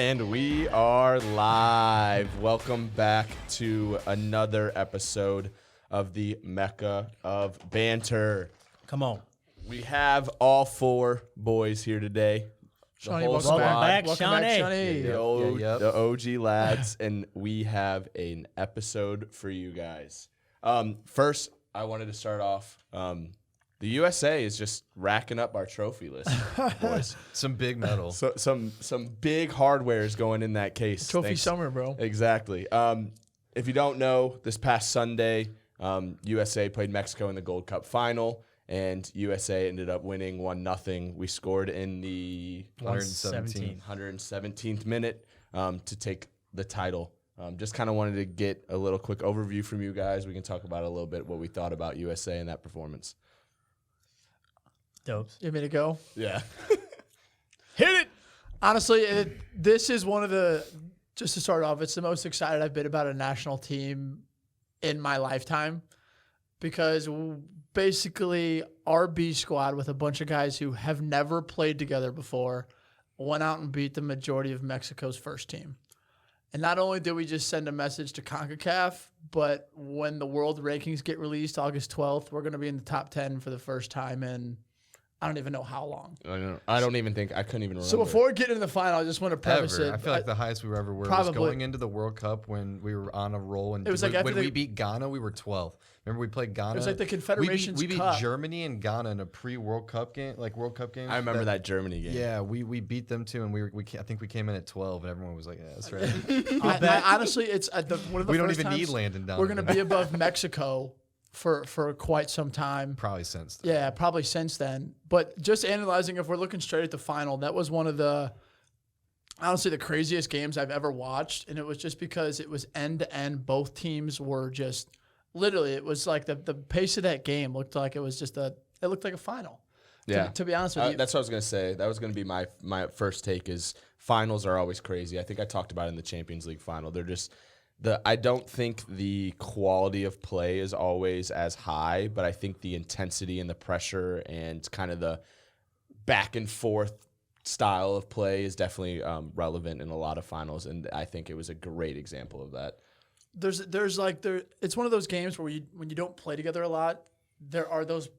And we are live. Welcome back to another episode of the Mecca of Banter. Come on. We have all four boys here today. Shawnee, welcome back, Shawnee. The OG lads, and we have an episode for you guys. First, I wanted to start off. The USA is just racking up our trophy list, boys. Some big medals. So some big hardware is going in that case. Trophy summer, bro. Exactly. If you don't know, this past Sunday, USA played Mexico in the Gold Cup final, and USA ended up winning 1-0. We scored in the 117th minute to take the title. Just kind of wanted to get a little quick overview from you guys. We can talk about a little bit what we thought about USA in that performance. Dopes. You want me to go? Yeah. Hit it! Honestly, this is one of the, just to start off, it's the most excited I've been about a national team in my lifetime because basically our B squad with a bunch of guys who have never played together before went out and beat the majority of Mexico's first team. And not only did we just send a message to CONCACAF, but when the world rankings get released August 12th, we're going to be in the top 10 for the first time in I don't even know how long. I couldn't even remember. So before we get into the final, I just want to preface it. I feel like the highest we ever were was going into the World Cup when we were on a roll. And it was like when we beat Ghana, we were 12th. Remember we played Ghana? It was like the Confederations we beat Cup. Germany and Ghana in a pre-World Cup game, like World Cup game. I remember that Germany game. Yeah, we beat them too, and I think we came in at 12, and everyone was like, "Yeah, that's right." Honestly, it's one of the we first don't even times need Landon Donovan. we're going to be above Mexico for quite some time. Probably since then. Yeah, probably since then. But just analyzing, if we're looking straight at the final, that was one of the, honestly, the craziest games I've ever watched. And it was just because it was end to end. Both teams were just, literally, it was like the pace of that game looked like it was just it looked like a final. Yeah. To be honest with you. That's what I was going to say. That was going to be my first take is finals are always crazy. I think I talked about it in the Champions League final. They're just, I don't think the quality of play is always as high, but I think the intensity and the pressure and kind of the back and forth style of play is definitely relevant in a lot of finals, and I think it was a great example of that. It's one of those games where when you don't play together a lot, there are those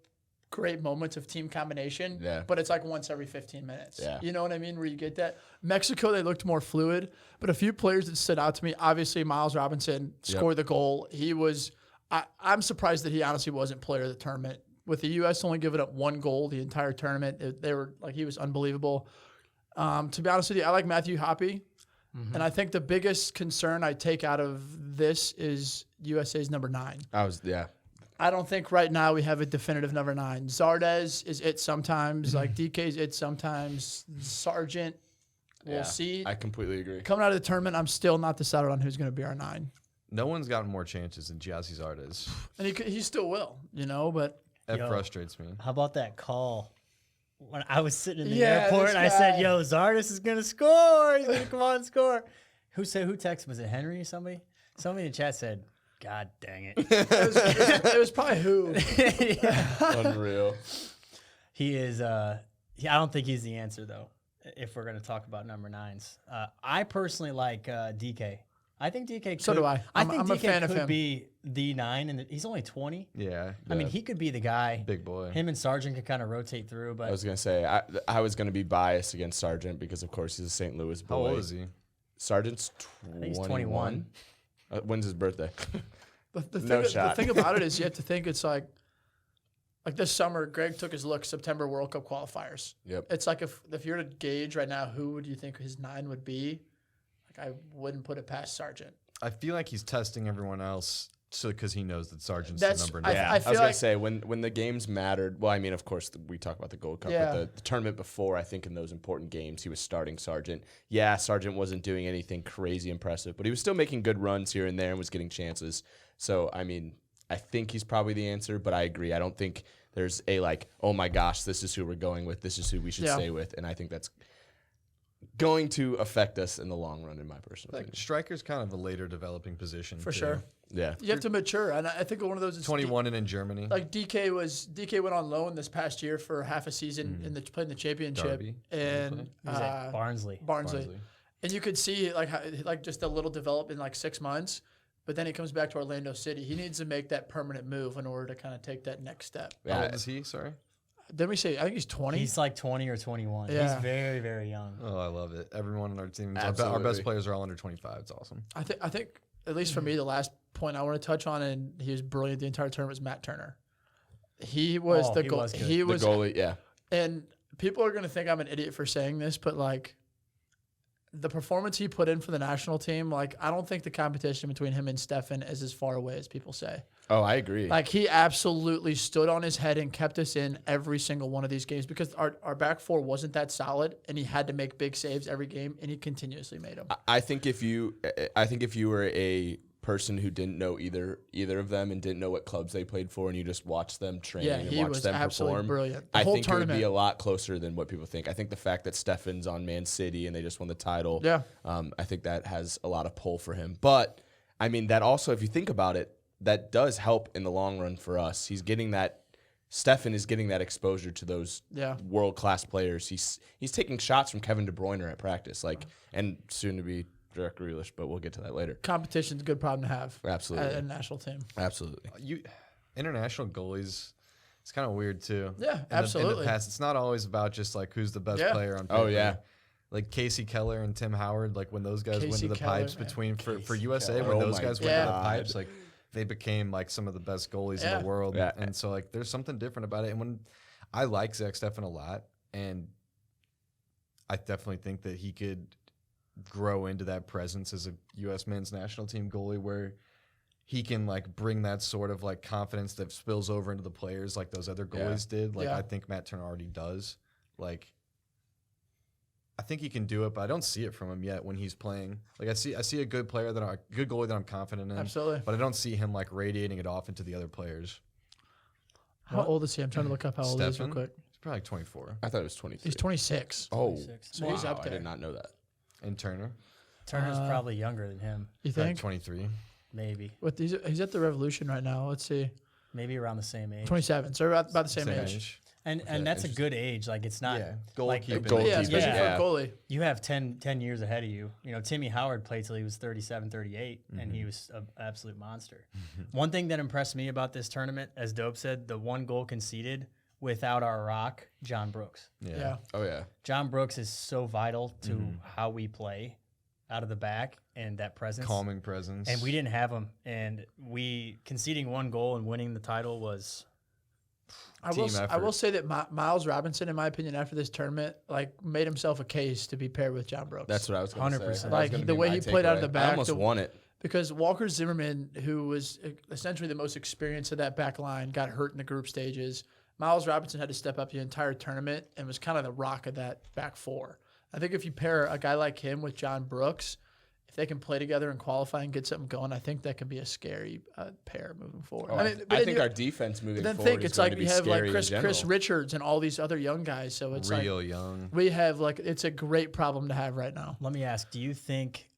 great moments of team combination, but it's like once every 15 minutes. Yeah. You know what I mean? Where you get that. Mexico, they looked more fluid, but a few players that stood out to me, obviously Miles Robinson scored the goal. He was, I'm surprised that he honestly wasn't player of the tournament. With the U.S. only giving up one goal the entire tournament, he was unbelievable. To be honest with you, I like Matthew Hoppe, and I think the biggest concern I take out of this is USA's number 9. I don't think right now we have a definitive number 9. Zardes is it sometimes, like DK's it sometimes. Sargent, we'll see. I completely agree. Coming out of the tournament, I'm still not decided on who's going to be our 9. No one's gotten more chances than Gyasi Zardes. And he still will, but. That frustrates me. How about that call? When I was sitting in the airport and I said, "Yo, Zardes is going to score. He's going to come on and score." Who texted? Was it Henry or somebody? Somebody in the chat said, "God dang it." It was probably who. Unreal. He is, I don't think he's the answer, though, if we're going to talk about number 9s. I personally like DK. I think DK could. So do I. I think I'm a DK fan of him. could be the 9, and he's only 20. Yeah. I mean, he could be the guy. Big boy. Him and Sargent could kind of rotate through. But I was going to say, I was going to be biased against Sargent because, of course, he's a St. Louis boy. How old is he? Sargent's 21. I think he's 21. When's his birthday? The thing about it is you have to think it's like this summer, Greg took his look September World Cup qualifiers. Yep. It's like if you're to gauge right now, who would you think his 9 would be? Like I wouldn't put it past Sargent. I feel like he's testing everyone else because he knows that Sargent's the number 9. I was going to say, when the games mattered, well, I mean, of course, we talk about the Gold Cup, but the tournament before, I think in those important games, he was starting Sargent. Yeah, Sargent wasn't doing anything crazy impressive, but he was still making good runs here and there and was getting chances. So, I mean, I think he's probably the answer, but I agree. I don't think there's oh my gosh, this is who we're going with. This is who we should stay with. And I think that's going to affect us in the long run, in my personal opinion. Striker's kind of a later developing position. For sure. Yeah. You have to mature. And I think one of those is 21 and in Germany. Like DK went on loan this past year for half a season playing the championship. Derby. And Barnsley. And you could see like just a little develop in like 6 months, but then he comes back to Orlando City. He needs to make that permanent move in order to kind of take that next step. How old is he? Sorry. Didn't we say? I think he's 20. He's like 20 or 21. Yeah. He's very, very young. Oh, I love it. Everyone on our team, our Absolutely. best players are all under 25. It's awesome. I think at least for me, the last point I want to touch on, and he was brilliant the entire tournament, was Matt Turner. He was the goal. He was the goalie. Yeah. And people are going to think I'm an idiot for saying this, but like the performance he put in for the national team, like I don't think the competition between him and Stefan is as far away as people say. Oh, I agree. Like he absolutely stood on his head and kept us in every single one of these games because our back four wasn't that solid, and he had to make big saves every game, and he continuously made them. I think if you were a person who didn't know either of them and didn't know what clubs they played for, and you just watched them train and watched them perform, brilliant. I think it would be a lot closer than what people think. I think the fact that Stefan's on Man City and they just won the title, I think that has a lot of pull for him. But I mean, that also, if you think about it, that does help in the long run for us. Stefan is getting that exposure to those world-class players. He's taking shots from Kevin De Bruyne at practice, and soon to be Jack Grealish, but we'll get to that later. Competition's a good problem to have. Absolutely. At a national team. Absolutely. International goalies, it's kind of weird too. Yeah, in absolutely. The past, it's not always about just like who's the best player on paper. Oh yeah. Like Casey Keller and Tim Howard, like when those guys went to the pipes for USA, Keller. when those guys went to the God. pipes, like they became like some of the best goalies in the world. Yeah. And so like there's something different about it. And when I like Zach Steffen a lot, and I definitely think that he could grow into that presence as a U.S. men's national team goalie where he can like bring that sort of like confidence that spills over into the players like those other goalies did. Like I think Matt Turner already does. Like I think he can do it, but I don't see it from him yet when he's playing. Like I see a good player good goalie that I'm confident in. Absolutely. But I don't see him like radiating it off into the other players. How old is he? I'm trying to look up how old he is real Steffen? quick. He's probably like 24. I thought it was 23. He's 26. Oh, 26. So he's up I there. did not know that. And Turner, Turner's probably younger than him. You like think? 23. Maybe. He's at the Revolution right now. Let's see. Maybe around the same age. 27. So about the same age. And that's a good age. Like it's not Goalkeeping. Yeah, especially Yeah. for a goalie. you have 10 years ahead of you. You know, Timmy Howard played till he was 37, 38, and he was an absolute monster. One thing that impressed me about this tournament, as Dope said, the one goal conceded without our rock, John Brooks. Yeah. Oh yeah. John Brooks is so vital to how we play out of the back and that presence. Calming presence. And we didn't have him. And we conceding one goal and winning the title was... I will say that Miles Robinson, in my opinion, after this tournament, like made himself a case to be paired with John Brooks. That's what I was going to 100%. say. Like the way he played out of the back. I almost won it. Because Walker Zimmerman, who was essentially the most experienced of that back line, got hurt in the group stages. Miles Robinson had to step up the entire tournament and was kind of the rock of that back four. I think if you pair a guy like him with John Brooks, if they can play together and qualify and get something going, I think that can be a scary pair moving forward. Oh, I think our defense moving forward think is it's going like to be we have like scary in Chris general. Richards and all these other young guys. So it's real young. We have it's a great problem to have right now. Let me ask, do you think,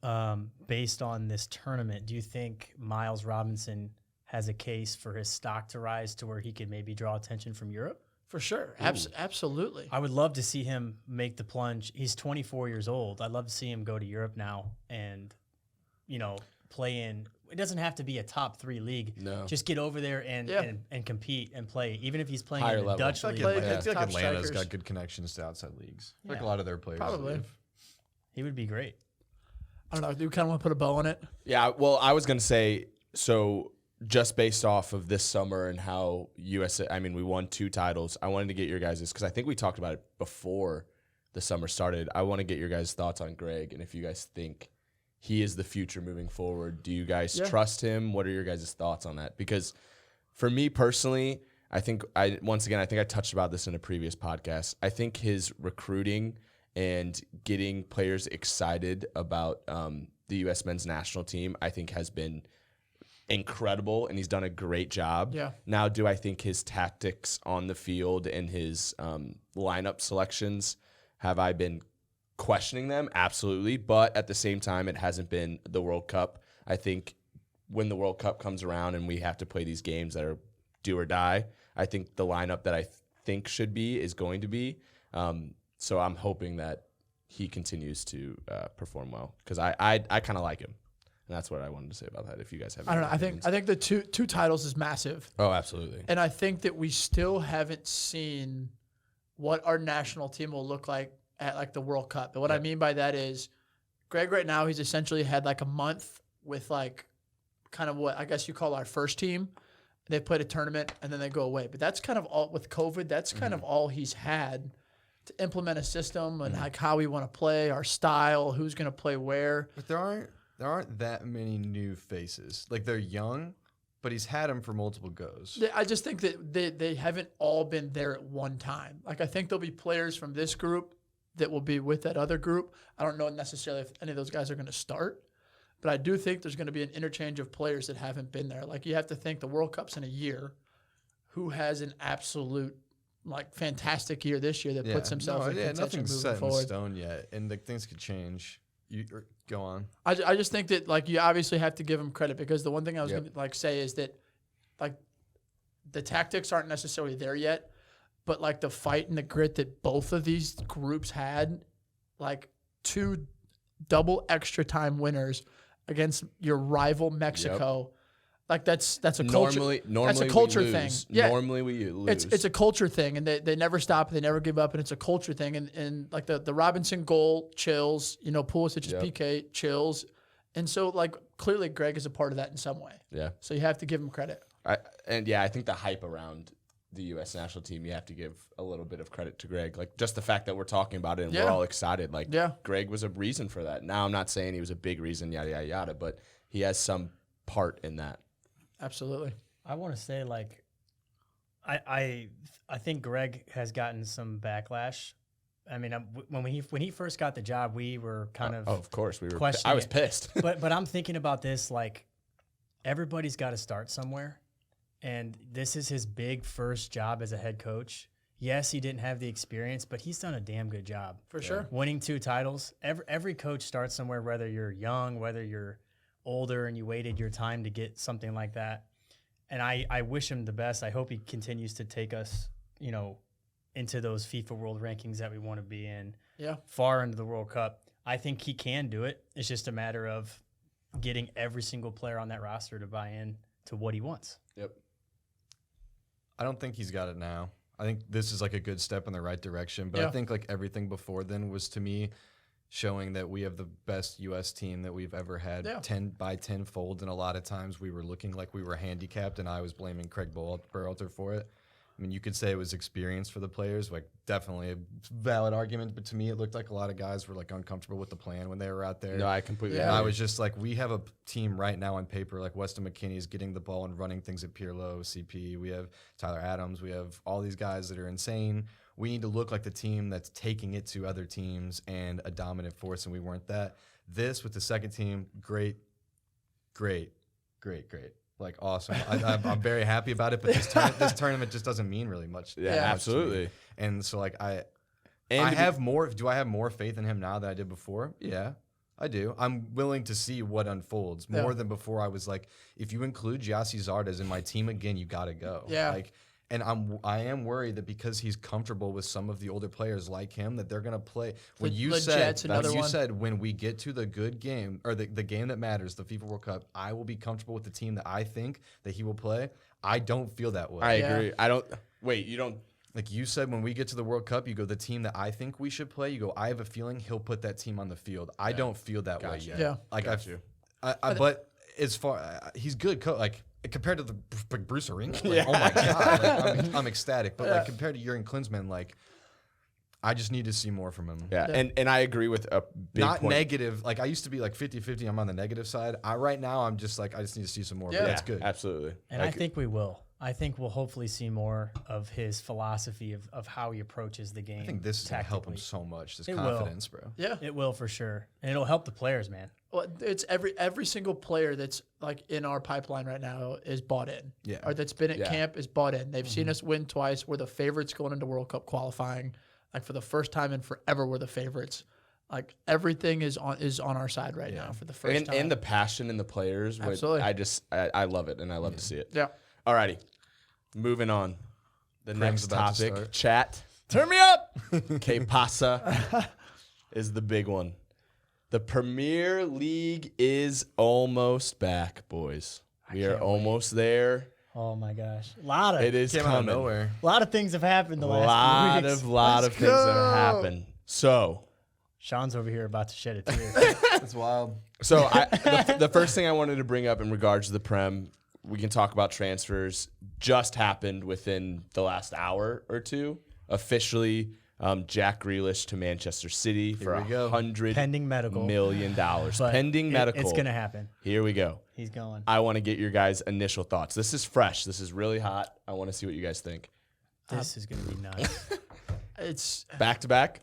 based on this tournament, do you think Miles Robinson has a case for his stock to rise to where he could maybe draw attention from Europe? For sure. Absolutely. I would love to see him make the plunge. He's 24 years old. I'd love to see him go to Europe now and, play in. It doesn't have to be a top 3 league. No. Just get over there and compete and play, even if he's playing Higher in the level. Dutch I league. feel like I feel like top Atlanta's strikers. got good connections to outside leagues. Like Yeah. a lot of their players. Probably. leave. He would be great. I don't know. Do you kind of want to put a bow on it? Yeah, well, I was going to say, so just based off of this summer and how we won 2 titles, I wanted to get your guys', because I think we talked about it before the summer started. I want to get your guys' thoughts on Greg and if you guys think he is the future moving forward. Do you guys trust him? What are your guys' thoughts on that? Because for me personally, I think I touched about this in a previous podcast. I think his recruiting and getting players excited about the U.S. men's national team, I think has been incredible, and he's done a great job. Yeah. Now, do I think his tactics on the field and his lineup selections, have I been questioning them? Absolutely. But at the same time, it hasn't been the World Cup. I think when the World Cup comes around and we have to play these games that are do or die, I think the lineup that I think should be is going to be. So I'm hoping that he continues to perform well, because I kind of like him, and that's what I wanted to say about that. If you guys have, I don't know. I think the two titles is massive. Oh, absolutely. And I think that we still haven't seen what our national team will look like at like the World Cup. And what I mean by that is, Greg right now, he's essentially had like a month with like kind of what I guess you call our first team. They played a tournament and then they go away. But that's kind of all with COVID. That's kind of all he's had to implement a system and like how we want to play, our style, who's going to play where. But there aren't that many new faces. Like, they're young, but he's had them for multiple goes. I just think that they haven't all been there at one time. Like, I think there'll be players from this group that will be with that other group. I don't know necessarily if any of those guys are going to start, but I do think there's going to be an interchange of players that haven't been there. Like, you have to think the World Cup's in a year. Who has an absolute, like, fantastic year this year that puts himself in contention nothing's moving set forward? in stone yet, and like, things could change. Go on. I just think that, like, you obviously have to give him credit, because the one thing I was going to like say is that, like, the tactics aren't necessarily there yet, but like the fight and the grit that both of these groups had, like 2 double extra time winners against your rival Mexico. Like, that's a culture. Normally that's a culture thing. Yeah. Normally we lose. It's a culture thing, and they never stop, they never give up, and it's a culture thing. And like the Robinson goal chills, Pulisic's PK chills, and so like clearly Greg is a part of that in some way. Yeah. So you have to give him credit. I think the hype around the U.S. national team, you have to give a little bit of credit to Greg. Like, just the fact that we're talking about it and we're all excited. Like, Greg was a reason for that. Now, I'm not saying he was a big reason, yada, yada, yada, but he has some part in that. Absolutely. I want to say, like, I think Greg has gotten some backlash. I mean, when he first got the job, we were kind of of course we were. questioning I was pissed. but I'm thinking about this, like, everybody's got to start somewhere, and this is his big first job as a head coach. Yes, he didn't have the experience, but he's done a damn good job. For sure. Winning 2 titles. Every coach starts somewhere, whether you're young, whether you're older and you waited your time to get something like that. And I wish him the best. I hope he continues to take us, into those FIFA World Rankings that we want to be in. Yeah. Far into the World Cup. I think he can do it. It's just a matter of getting every single player on that roster to buy in to what he wants. Yep. I don't think he's got it now. I think this is like a good step in the right direction, but I think like everything before then was, to me, showing that we have the best U.S. team that we've ever had, 10 by 10-fold, and a lot of times we were looking like we were handicapped, and I was blaming Craig Berhalter for it. I mean, you could say it was experience for the players, like definitely a valid argument, but to me it looked like a lot of guys were like uncomfortable with the plan when they were out there. No, I completely agree. I was just like, we have a team right now on paper, like Weston McKennie is getting the ball and running things at Pirlo, CP. We have Tyler Adams. We have all these guys that are insane. We need to look like the team that's taking it to other teams and a dominant force, and we weren't that. This, with the second team, great. Like, awesome. I'm very happy about it, but this tournament just doesn't mean really much. Yeah, absolutely. And so, like, do I have more faith in him now than I did before? Yeah, I do. I'm willing to see what unfolds more than before. I was like, if you include Gyasi Zardes in my team again, you got to go. Yeah. Like, and I am worried that because he's comfortable with some of the older players like him, that they're going to play. When you said when we get to the good game, or the game that matters, the FIFA World Cup, I will be comfortable with the team that I think that he will play. I don't feel that way. I agree. I don't. Wait, you don't. Like you said, when we get to the World Cup, you go, the team that I think we should play, you go, I have a feeling he'll put that team on the field. I don't feel that way yet. Yeah. Like, but as far, he's good. Like, compared to the Bruce Arena, like, oh my God, like, I'm ecstatic. But like, compared to Jurgen Klinsmann, like, I just need to see more from him. Yeah. And I agree with a big Not point. negative. Like, I used to be like 50-50. I'm on the negative side. Right now, I'm just like, I just need to see some more. Yeah, but that's good. Absolutely. And I think we will. I think we'll hopefully see more of his philosophy of how he approaches the game. I think this is going to help him so much, this confidence, bro. Yeah. It will for sure. And it'll help the players, man. Well, it's every single player that's like in our pipeline right now is bought in. Yeah. Or that's been at camp is bought in. They've seen us win twice. We're the favorites going into World Cup qualifying. Like, for the first time in forever, we're the favorites. Like, everything is on our side right now for the first time. And the passion in the players. Absolutely. I love it, and I love to see it. Yeah. Alrighty. Moving on. The next topic, chat. Turn me up. Que pasa? is the big one. The Premier League is almost back, boys. We are almost there. Oh my gosh. It is Came out of coming. nowhere. A lot of things have happened the last few weeks. lot of things that have happened. So Sean's over here about to shed a tear. That's wild. So the first thing I wanted to bring up in regards to the Prem, we can talk about transfers. Just happened within the last hour or two. Officially, Jack Grealish to Manchester City for $100 Pending medical. million. But Pending medical. It's going to happen. Here we go. He's going. I want to get your guys' initial thoughts. This is fresh. This is really hot. I want to see what you guys think. This is going to be nice. It's Back to back.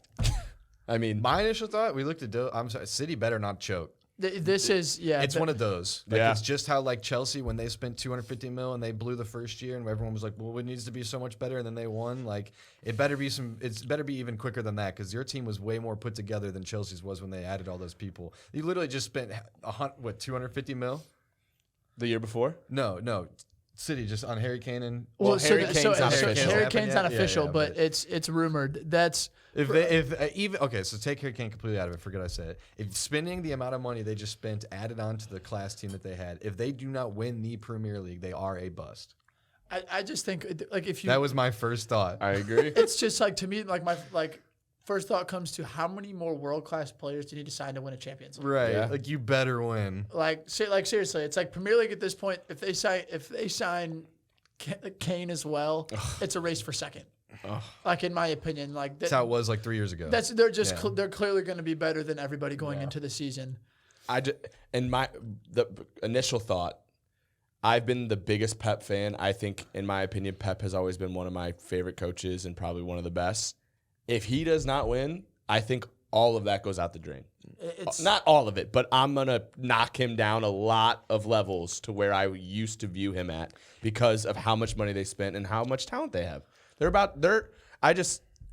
I mean, My initial thought, we looked at I'm sorry, City better not choke. this is It's one of those. Like, Yeah. It's just how like Chelsea, when they spent 250 mil and they blew the first year and everyone was like, well, it needs to be so much better. And then they won. Like it's better be even quicker than that. Cause your team was way more put together than Chelsea's was when they added all those people. You literally just spent 250 mil? the year before? No. City just on Harry Kane and Harry Kane's not official. Harry Kane's not Yeah, official, yeah, but it's rumored. That's so take Harry Kane completely out of it. Forget I said it. If spending the amount of money they just spent added on to the class team that they had, if they do not win the Premier League, they are a bust. I just think like if you That was my first thought. I agree. it's just like to me like my first thought comes to how many more world class players do you need to sign to win a Champions League? Right. Yeah. Like you better win. Like seriously, it's like Premier League at this point. If they sign Kane as well, it's a race for second. Like in my opinion, like That's how it was like 3 years ago. They're clearly going to be better than everybody going into the season. The initial thought, I've been the biggest Pep fan. I think, in my opinion, Pep has always been one of my favorite coaches and probably one of the best. If he does not win, I think all of that goes out the drain. It's Not all of it, but I'm going to knock him down a lot of levels to where I used to view him at because of how much money they spent and how much talent they have.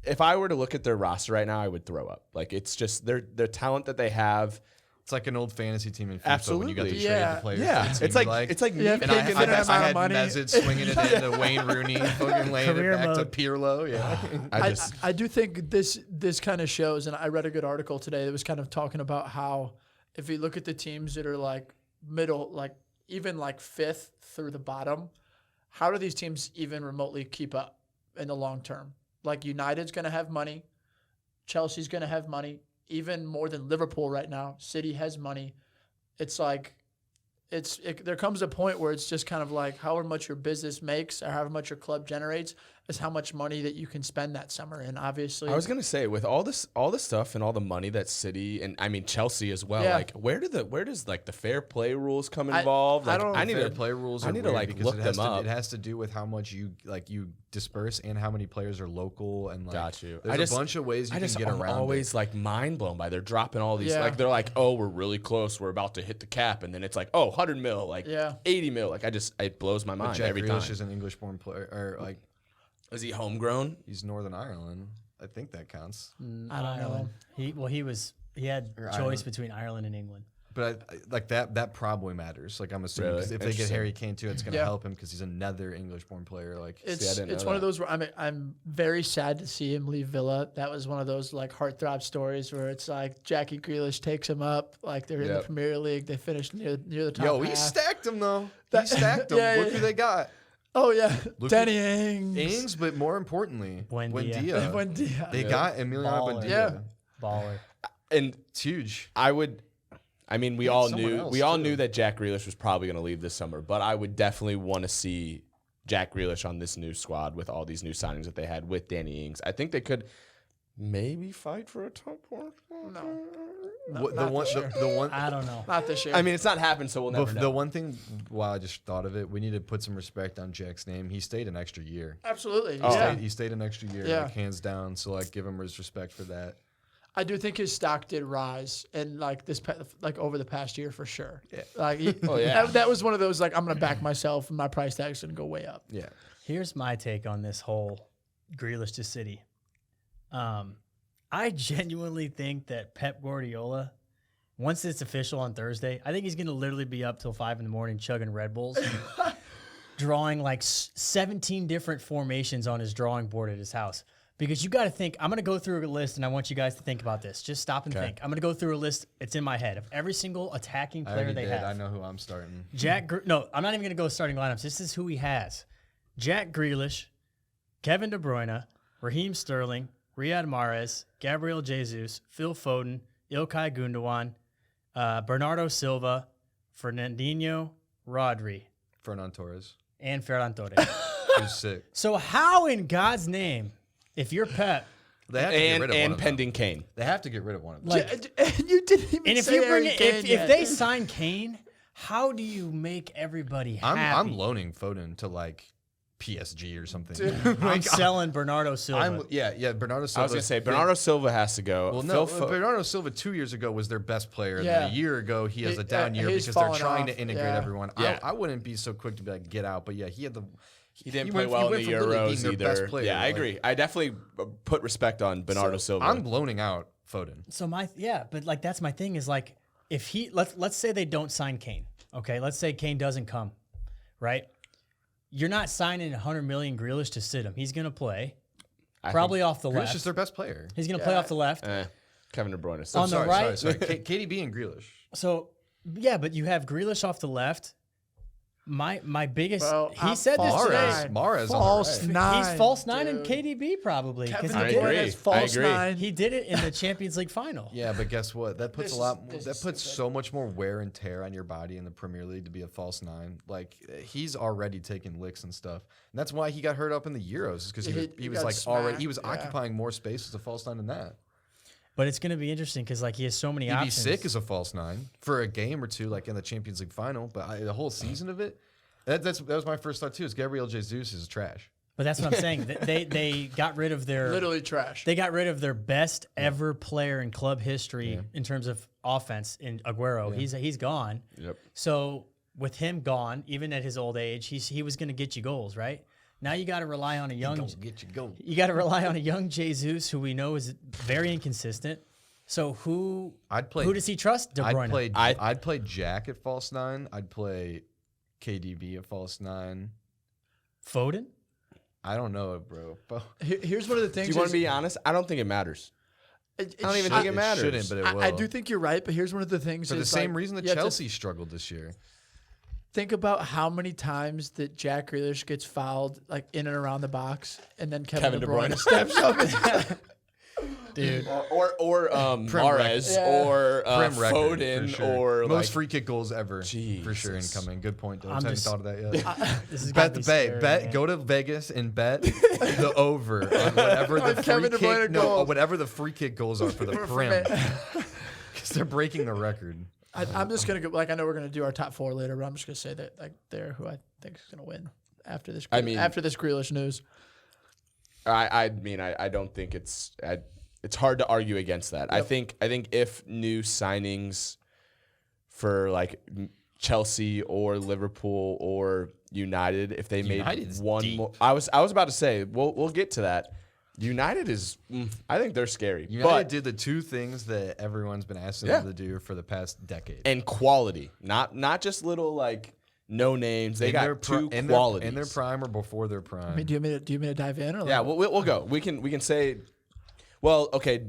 If I were to look at their roster right now, I would throw up. Like, it's just their talent that they have. It's like an old fantasy team in FIFA when you got to Absolutely. trade Yeah. the players. Yeah, to the it's team like you it's like Yeah, me and And picking I infinite amount of had money. Mezit swinging it into Wayne Rooney, fucking laying Career it back mode. to Pirlo. Yeah. I do think this kind of shows, and I read a good article today that was kind of talking about how if you look at the teams that are like middle, like even like fifth through the bottom, how do these teams even remotely keep up in the long term? Like United's going to have money, Chelsea's going to have money, even more than Liverpool right now. City has money. It's like there comes a point where it's just kind of like however much your business makes or however much your club generates is how much money that you can spend that summer. And obviously, I was gonna say with all this stuff and all the money that City and I mean Chelsea as well. Yeah. Like where does like the fair play rules come involved? Like, I need Fair to play rules. I are need to weird like because look it has them to, up. It has to do with how much you disperse and how many players are local and like. Got you. There's a bunch of ways you can get I'm around. always like mind blown by they're dropping all these Yeah. like they're like, oh, we're really close, we're about to hit the cap, and then it's like, oh, 100 mil, like Yeah. 80 mil. Like it blows my But mind Jack every Grealish time. is an English-born player, or like Is he homegrown? he's Northern Ireland. I think that counts. I don't know. He had Or choice Ireland. between Ireland and England. But I like that probably matters. Like I'm assuming Really? 'cause if they get Interesting. Harry Kane too, it's gonna Yeah. help him because he's another English-born player. Like I It's didn't it's know one of that. those where I'm very sad to see him leave Villa. That was one of those like heartthrob stories where it's like Jackie Grealish takes him up, like they're in the Yep. Premier League, they finished near the top. yo, he half. stacked him though. That- He stacked him. Yeah, Look yeah. who they got. Oh yeah, Look Danny Ings. Ings, but more importantly, Buendia. Buendia. They got Emiliano Baller. Buendia. Yeah. Baller. And It's huge. we Yeah, all someone knew else, we all too. knew that Jack Grealish was probably going to leave this summer, but I would definitely want to see Jack Grealish on this new squad with all these new signings that they had with Danny Ings. I think they could maybe fight for a top 4. No, The one. I don't know. not this year. I mean, it's not happened, so we'll never know. The one thing, while I just thought of it, we need to put some respect on Jack's name. He stayed an extra year. absolutely. Oh. Yeah. He stayed an extra year, Yeah. like hands down. So like, give him his respect for that. I do think his stock did rise, and like like over the past year for sure. Yeah. Like, yeah. that was one of those like I'm gonna back myself, and my price tag's gonna go way up. Yeah. Here's my take on this whole Grealish to City. I genuinely think that Pep Guardiola, once it's official on Thursday, I think he's going to literally be up till 5 a.m. chugging Red Bulls, drawing like 17 different formations on his drawing board at his house. Because you got to think, I'm going to go through a list, and I want you guys to think about this. Just stop and think. I'm going to go through a list. It's in my head of every single attacking player they have. I know who I'm starting. No, I'm not even going to go starting lineups. This is who he has. Jack Grealish, Kevin De Bruyne, Raheem Sterling, Riyad Mahrez, Gabriel Jesus, Phil Foden, Ilkay Gundogan, Bernardo Silva, Fernandinho, Rodri, Fernan Torres. And Ferran Torres. Who's sick. So how in God's name, if you're Pep, They have to get rid of one and of them. pending Kane. They have to get rid of one of them. You didn't even and if say you bring Harry it, Kane if yet. they sign Kane, how do you make everybody happy? I'm loaning Foden to like PSG or something. I'm selling Bernardo Silva. Bernardo Silva. I was going to say, Bernardo Silva has to go. Well, no, Bernardo Silva 2 years ago was their best player. Yeah. And then a year ago, he has a down year he's because they're fallen trying off. to integrate Yeah. everyone. Yeah. I wouldn't be so quick to be like, get out. But yeah, he didn't play well in the from literally being Euros their best either. player, Yeah, I agree. I definitely put respect on Bernardo Silva. I'm loaning out Foden. So but like that's my thing is like if he let's say they don't sign Kane. Okay, let's say Kane doesn't come, right? You're not signing 100 million Grealish to sit him. He's gonna play probably off the Grealish left. is their best player. He's gonna play off the left. Kevin De Bruyne. On the right. Sorry. KDB and Grealish. So yeah, but you have Grealish off the left. My biggest. Well, he said this today. Mahrez False on the right. nine. He's false nine dude. and KDB probably. 'cause Kevin he De did Bruyne it- is false I agree. nine. He did it in the Champions League final. Yeah, but guess what? That puts This that is puts stupid. so much more wear and tear on your body in the Premier League to be a false nine. Like he's already taking licks and stuff, and that's why he got hurt up in the Euros because he He was got like already smacked, he was yeah. occupying more space as a false nine than that. But it's going to be interesting because like he has so many He'd be options. sick as a false nine for a game or two, like in the Champions League final. But the whole season of it, that was my first thought too. Is Gabriel Jesus is trash. But that's what I'm saying. They got rid of their Literally trash. They got rid of their best ever player in club history in terms of offense in Aguero. He's gone. Yep. So with him gone, even at his old age, he was going to get you goals, right? Now you got to rely on a young. Get you go. You got to rely on a young Jesus who we know is very inconsistent. So who does he trust? De Bruyne. I'd play Jack at false nine. I'd play KDB at false nine. Foden. I don't know, bro. Here's one of the things. Do you want to be honest? I don't think it matters. I don't even think it matters. Shouldn't, but it will. I do think you're right, but here's one of the things. For the is, same like, reason that you have to Chelsea struggled this year. think about how many times that Jack Grealish gets fouled, like in and around the box, and then Kevin De Bruyne steps up. Dude. Or Mahrez or Prim record, Foden for sure. or most like, free kick goals ever for sure Jesus. incoming. Good point. Though. I I'm haven't just- thought of that yet. This is gonna be scary, man. Go to Vegas and bet the over on whatever the free Kevin De Bruyne kick goals. whatever the free kick goals are for the Prim because they're breaking the record. I'm just gonna go. Like I know we're gonna do our top four later, but I'm just gonna say that like they're who I think is gonna win after this. After this Grealish news. I mean, I don't think it's hard to argue against that. Yep. I think if new signings for like Chelsea or Liverpool or United, if they United's made one deep. more, I was about to say we'll get to that. United is, I think they're scary. United did the two things that everyone's been asking them to do for the past decade. And quality, not just little like no names. They got two qualities in their prime or before their prime. I mean, do you mean to dive in? Or Yeah, like, we'll go. We can say, well, okay.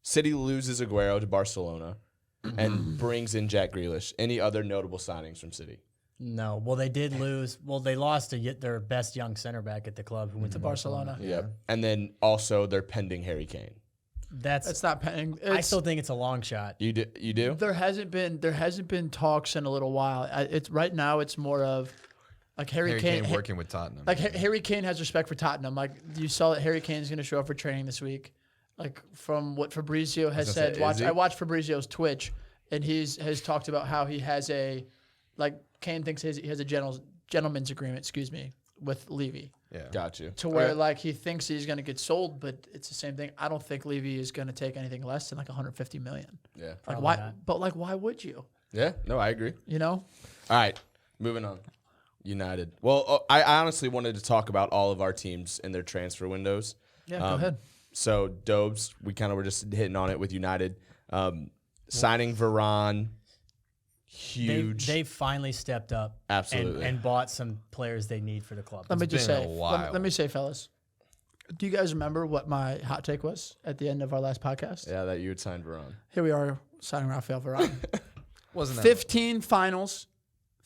City loses Aguero to Barcelona and brings in Jack Grealish. Any other notable signings from City? No. Well, they did lose. Well, they lost to their best young center back at the club who went to Barcelona. Yep. And then also they're pending Harry Kane. It's not pending. I still think it's a long shot. You do? There hasn't been talks in a little while. It's right now. It's more of like Harry Kane working with Tottenham. Like Harry Kane has respect for Tottenham. Like you saw that Harry Kane is going to show up for training this week. Like from what Fabrizio has said. I watched Fabrizio's Twitch, and has talked about how he has Kane thinks he has a gentleman's agreement. With Levy. Yeah, Got you. To where like he thinks he's going to get sold, but it's the same thing. I don't think Levy is going to take anything less than like 150 million. Yeah. Like Probably why? not. But like why would you? Yeah. No, I agree. You know. All right. Moving on. United. Well, I honestly wanted to talk about all of our teams and their transfer windows. Yeah. Go ahead. So, Dobes, we kind of were just hitting on it with United. Signing Varane, huge. They finally stepped up. Absolutely. And bought some players they need for the club. Let me just been a say, while. let me say, fellas, Do you guys remember what my hot take was at the end of our last podcast? Yeah, that you would sign Varane. Here we are signing Raphael Varane. Wasn't that 15 finals,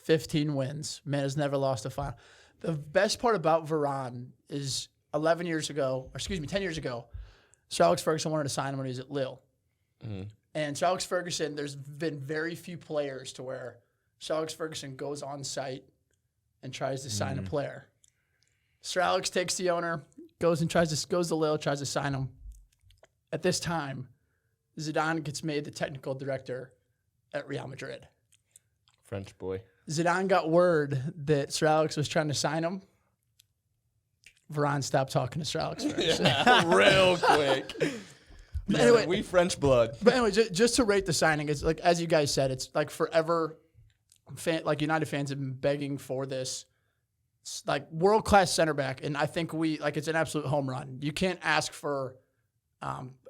15 wins. Man has never lost a final. The best part about Varane is 10 years ago, Sir Alex Ferguson wanted to sign him when he was at Lille. Mm-hmm. And Sir Alex Ferguson, there's been very few players to where Sir Alex Ferguson goes on site and tries to sign a player. Sir Alex takes the owner, goes to Lille, tries to sign him. At this time, Zidane gets made the technical director at Real Madrid. French boy. Zidane got word that Sir Alex was trying to sign him. Varane stopped talking to Sir Alex Ferguson. Real quick. But anyway, we French blood. But anyway, just to rate the signing, it's like, as you guys said, it's like forever. United fans have been begging for this, like, world-class center back, and I think it's an absolute home run. You can't ask for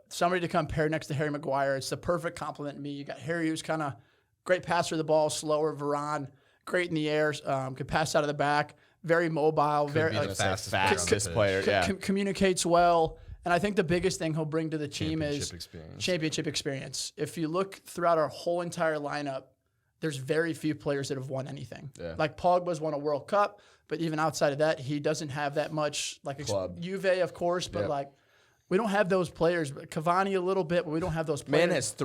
somebody to come pair next to Harry Maguire. It's the perfect compliment to me. You got Harry, who's kind of great passer of the ball, slower. Varane, great in the air, could pass out of the back, very mobile, very be the fastest player. Yeah, communicates well. And I think the biggest thing he'll bring to the team is championship experience. If you look throughout our whole entire lineup, there's very few players that have won anything. Yeah. Like Pogba's won a World Cup, but even outside of that, he doesn't have that much. Like Juve, of course, but like we don't have those players. Cavani a little bit, but we don't have those players. Man has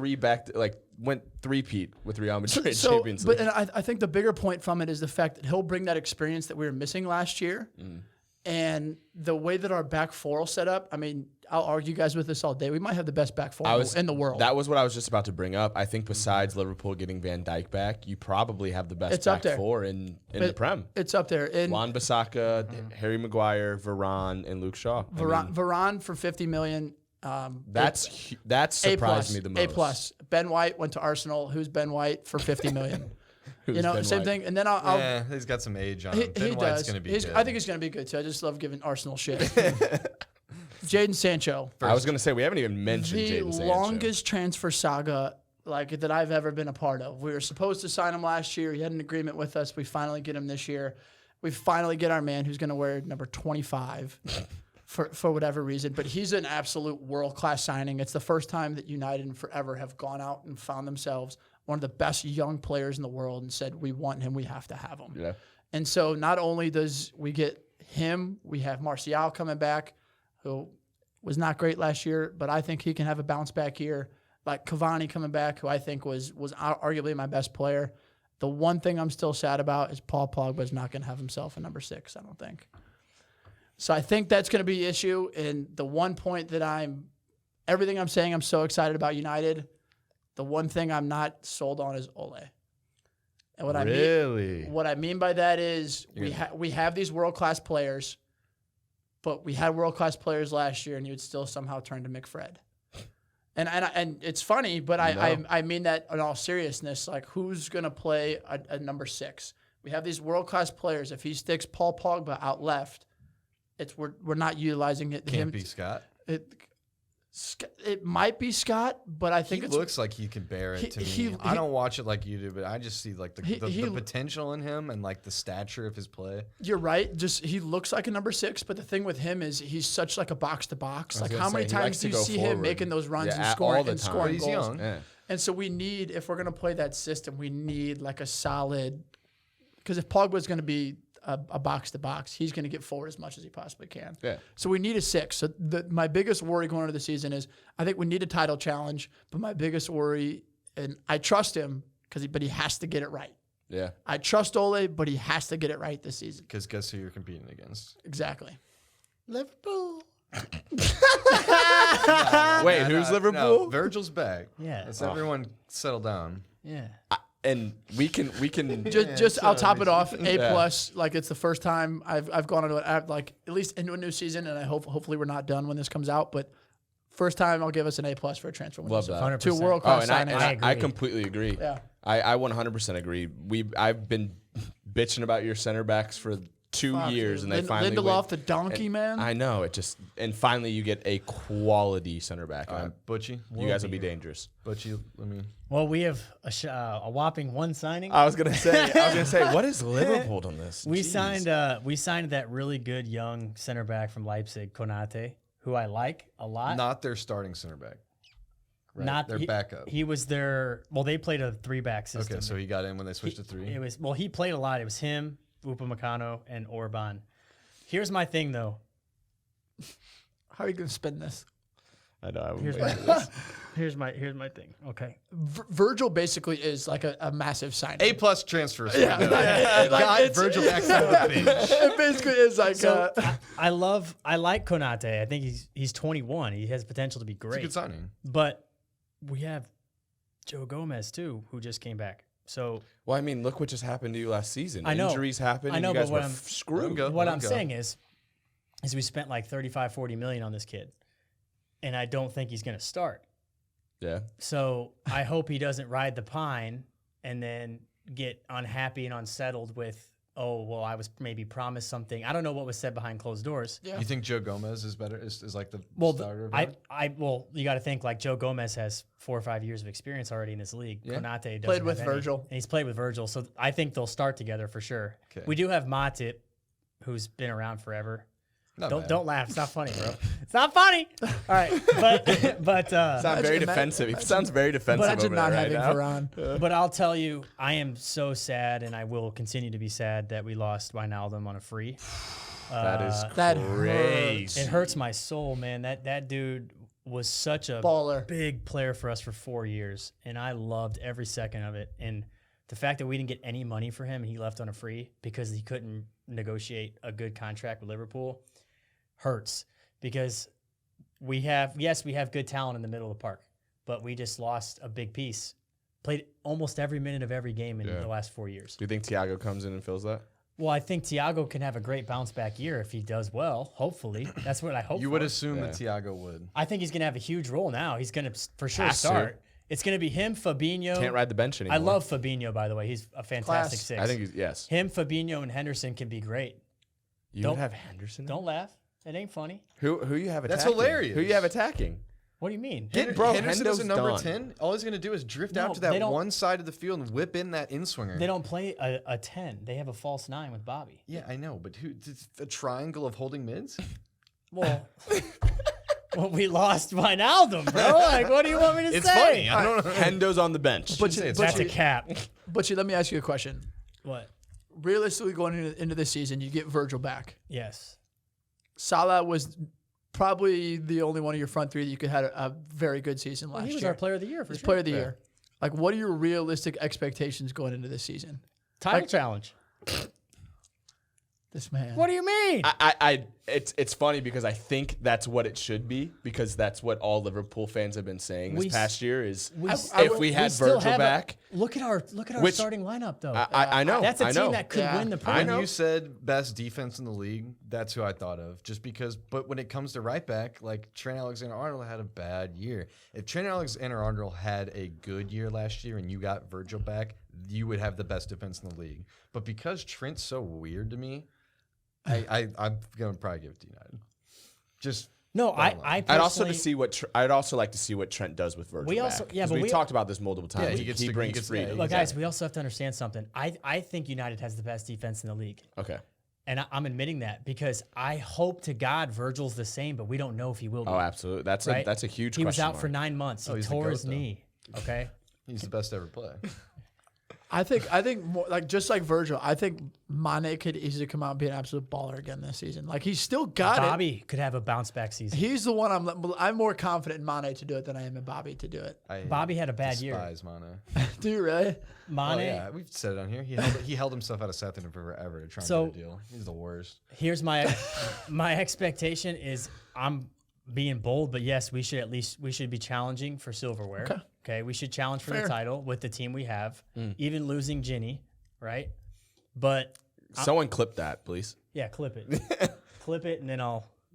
went three-peat with Real Madrid Champions League. But I think the bigger point from it is the fact that he'll bring that experience that we were missing last year. And the way that our back four will set up, I mean, I'll argue guys with this all day. We might have the best back four in the world. That was what I was just about to bring up. I think besides Liverpool getting Van Dijk back, you probably have the best back four in the Prem. It's up there. Wan-Bissaka, Harry Maguire, Varane, and Luke Shaw. Varane for $50 million. That surprised me the most. A+. Ben White went to Arsenal. Who's Ben White for $50 million? Same thing. And then he's got some age on him. Ben White's going to be good. I think he's going to be good too. I just love giving Arsenal shit. Jadon Sancho. I was going to say, we haven't even mentioned Jadon Sancho. The longest transfer saga that I've ever been a part of. We were supposed to sign him last year. He had an agreement with us. We finally get him this year. We finally get our man who's going to wear number 25 for whatever reason. But he's an absolute world-class signing. It's the first time that United in forever have gone out and found themselves one of the best young players in the world and said, we want him, we have to have him. Yeah. And so not only does we get him, we have Martial coming back, who was not great last year, but I think he can have a bounce back year. Like Cavani coming back, who I think was arguably my best player. The one thing I'm still sad about is Paul Pogba's not going to have himself a number 6, I don't think. So I think that's going to be the issue. And the one point that everything I'm saying, I'm so excited about United. The one thing I'm not sold on is Ole. And what I mean by that is we have these world-class players, but we had world-class players last year, and you would still somehow turn to McFred. And it's funny, but I mean that in all seriousness. Like, who's going to play a number 6? We have these world-class players. If he sticks Paul Pogba out left, we're not utilizing it. Can't be Scott. It might be Scott, but I think it looks like he can bear it to me. I don't watch it like you do, but I just see like the potential in him and like the stature of his play. You're right. Just he looks like a number 6, but the thing with him is he's such like a box to box. Like how many times do you see him making those runs and scoring goals? He's young. Yeah. And so we need, if we're gonna play that system, we need like a solid. Because if Pogba's gonna be a box to box, he's going to get forward as much as he possibly can. Yeah. So we need a 6. So my biggest worry going into the season is I think we need a title challenge. But my biggest worry, and I trust him but he has to get it right. Yeah. I trust Ole, but he has to get it right this season. Because guess who you're competing against? Exactly. Liverpool. Wait, who's Liverpool? No, Virgil's back. Yeah. Let's everyone settle down. Yeah. And we can just I'll top it off. A+. Like it's the first time I've gone into it like at least into a new season, and I hopefully we're not done when this comes out. But first time I'll give us an A+ for a transfer window. Love that. 100%. To world class signing. I completely agree. Yeah. I 100% agree. I've been bitching about your center backs for 2 years, and they finally Lindelof, the donkey man. I know and finally you get a quality center back. Butchie, you guys will be dangerous. Butchie, Well, we have a whopping one signing. I was gonna say, what is Liverpool on this? We signed that really good young center back from Leipzig, Konate, who I like a lot. not their starting center back. Right? Not their backup. He was their. Well, they played a 3-back system. Okay, so he got in when they switched to 3. He played a lot. It was him, Upamecano, and Orban. Here's my thing, though. How are you going to spin this? I know. Here's my thing. Okay. Virgil basically is like a massive signing. A+ transfers. Yeah. Got Virgil back on the bench. It basically is like. So I like Konate. I think he's 21. He has potential to be great. It's a good signing. But we have Joe Gomez too, who just came back. So well, I mean, look what just happened to you last season. I know. Injuries happened. I know, and you guys but were screwed. What I'm saying is we spent like 35, 40 million on this kid, and I don't think he's going to start. Yeah. So I hope he doesn't ride the pine and then get unhappy and unsettled with, oh, well, I was maybe promised something. I don't know what was said behind closed doors. Yeah. You think Joe Gomez is better? Is like the starter? Well, you got to think like Joe Gomez has 4 or 5 years of experience already in this league. Yeah. Konate doesn't Played with have any, Virgil. and he's played with Virgil. So I think they'll start together for sure. Okay. We do have Matip, who's been around forever. Not bad. Don't laugh. It's not funny, bro. It's not funny. All right, but Sounds very defensive. He sounds very defensive. Imagine over not there having right Varane. But I'll tell you, I am so sad, and I will continue to be sad that we lost Wijnaldum on a free. That is That crazy. It hurts my soul, man. That dude was such a Baller. big player for us for 4 years, and I loved every second of it. And the fact that we didn't get any money for him and he left on a free because he couldn't negotiate a good contract with Liverpool hurts, because we have good talent in the middle of the park, but we just lost a big piece. Played almost every minute of every game in the last 4 years. Do you think Thiago comes in and fills that? Well, I think Thiago can have a great bounce back year if he does well. Hopefully, that's what I hope. You for. would assume that Thiago would. I think he's going to have a huge role now. He's going to for sure Has to. start. It's going to be him, Fabinho. Can't ride the bench anymore. I love Fabinho, by the way. He's a fantastic Class. six. I think he's yes. Him, Fabinho, and Henderson can be great. You would have Henderson. Don't laugh. It ain't funny. Who you have attacking? That's hilarious. Who you have attacking? What do you mean? Henderson is a number done. 10. All he's going to do is drift No, out to they that don't- one side of the field and whip in that in-swinger. They don't play a 10. They have a false 9 with Bobby. Yeah, I know, but it's a triangle of holding mids? Well, we lost Wijnaldum, bro. Like, what do you want me to It's say? funny. I don't know. Hendo's on the bench. But That's a cap. Butchie, let me ask you a question. What? Realistically, going into this season, you get Virgil back. Yes. Salah was probably the only one of your front three that you could have a very good season last He was year. our player of the year for He's sure. player of the year. Like, what are your realistic expectations going into this season? Title challenge. This man. What do you mean? It's funny because I think that's what it should be, because that's what all Liverpool fans have been saying this past year is if we had still Virgil have back. Look at our Which- starting lineup though. I know. That's a I team know. that could win the I Premier. know. When you said best defense in the league, that's who I thought of. Just because, but when it comes to right back, like Trent Alexander-Arnold had a bad year. If Trent Alexander-Arnold had a good year last year and you got Virgil back, you would have the best defense in the league. But because Trent's so weird to me, I'm gonna probably give it to United. Just No, I I'd also personally- I'd also like to see what Trent does with Virgil. We also- back, yeah, 'cause but we we- talked about this multiple times. Yeah, he gets to- brings he gets to- freedom. Look, guys, we also have to understand something. I think United has the best defense in the league. Okay. And I'm admitting that because I hope to God Virgil's the same, but we don't know if he will be. Oh, absolutely. That's right? a huge. He was question out for mark. 9 months. He he's the tore GOAT, his though. knee. Okay. he's the best to ever play. I think more, like just like Virgil, I think Mane could easily come out and be an absolute baller again this season. Like he's still got it. Bobby could have a bounce back season. He's the one I'm more confident in Mane to do it than I am in Bobby to do it. Bobby had a bad year. Despise Mane. Do you really? Mane. Oh, yeah, we've said it on here. He held himself out of Southampton forever to try and So- get a deal. He's the worst. Here's my expectation is I'm being bold, but yes, we should be challenging for silverware. Okay, we should challenge for the title with the team we have, even losing Ginny, right? But Someone clip that, please. yeah, clip it, clip it, and then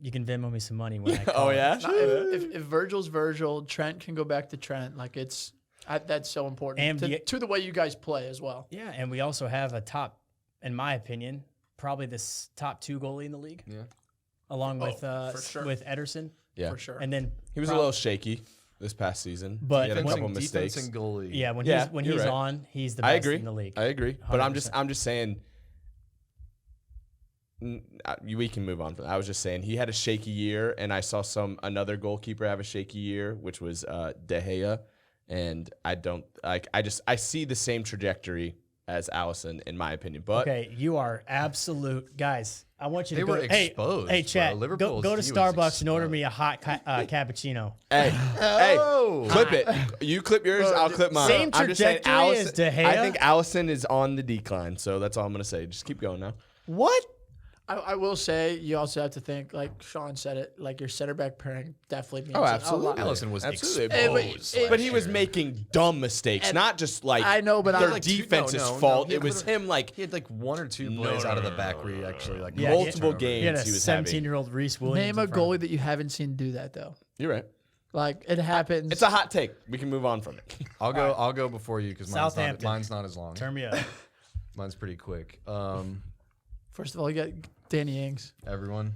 you can Venmo me some money when I call Oh it. yeah. If Virgil's Virgil, Trent can go back to Trent. Like that's so important And to the way you guys play as well. Yeah, and we also have a top, in my opinion, probably this top 2 goalie in the league. Yeah. Along with for sure. with Ederson. Yeah. For sure. And then He was a little shaky this past season. But he had a when- couple mistakes. Defense and goalie. yeah, when Yeah, he's you're right. on, he's the I best agree. in the league. I agree. But I'm 100%. just saying we can move on from that. I was just saying he had a shaky year, and I saw another goalkeeper have a shaky year, which was De Gea, and I see the same trajectory as Allison in my opinion. But Okay, you are absolute guys. I want you to They go. were exposed, hey, bro. chat. Liverpool's Go to D was Starbucks and order exposed. me a hot cappuccino. hey, Oh. clip it. You clip yours, I'll clip mine. Same I'm just saying, trajectory as De Gea? I think Allison is on the decline, so that's all I'm gonna say. Just keep going now. What? I will say you also have to think, like Sean said it, like your center back pairing definitely means Oh, a lot. absolutely. Allison was Absolutely. exposed. But he last was year. making dumb mistakes, And not just like I know, but their I'm like, defense's no, fault. he It was him like He had like 1 or 2 plays out of the back where he actually like Yeah, multiple He had games a he was having. 17-year-old Reese Williams. Name a in front of goalie him. that you haven't seen do that though. You're right. Like it happens. It's a hot take. We can move on from it. I'll go before you because Southampton. mine's not as long. Turn me up. Mine's pretty quick. First of all, you got Danny Ings. Everyone.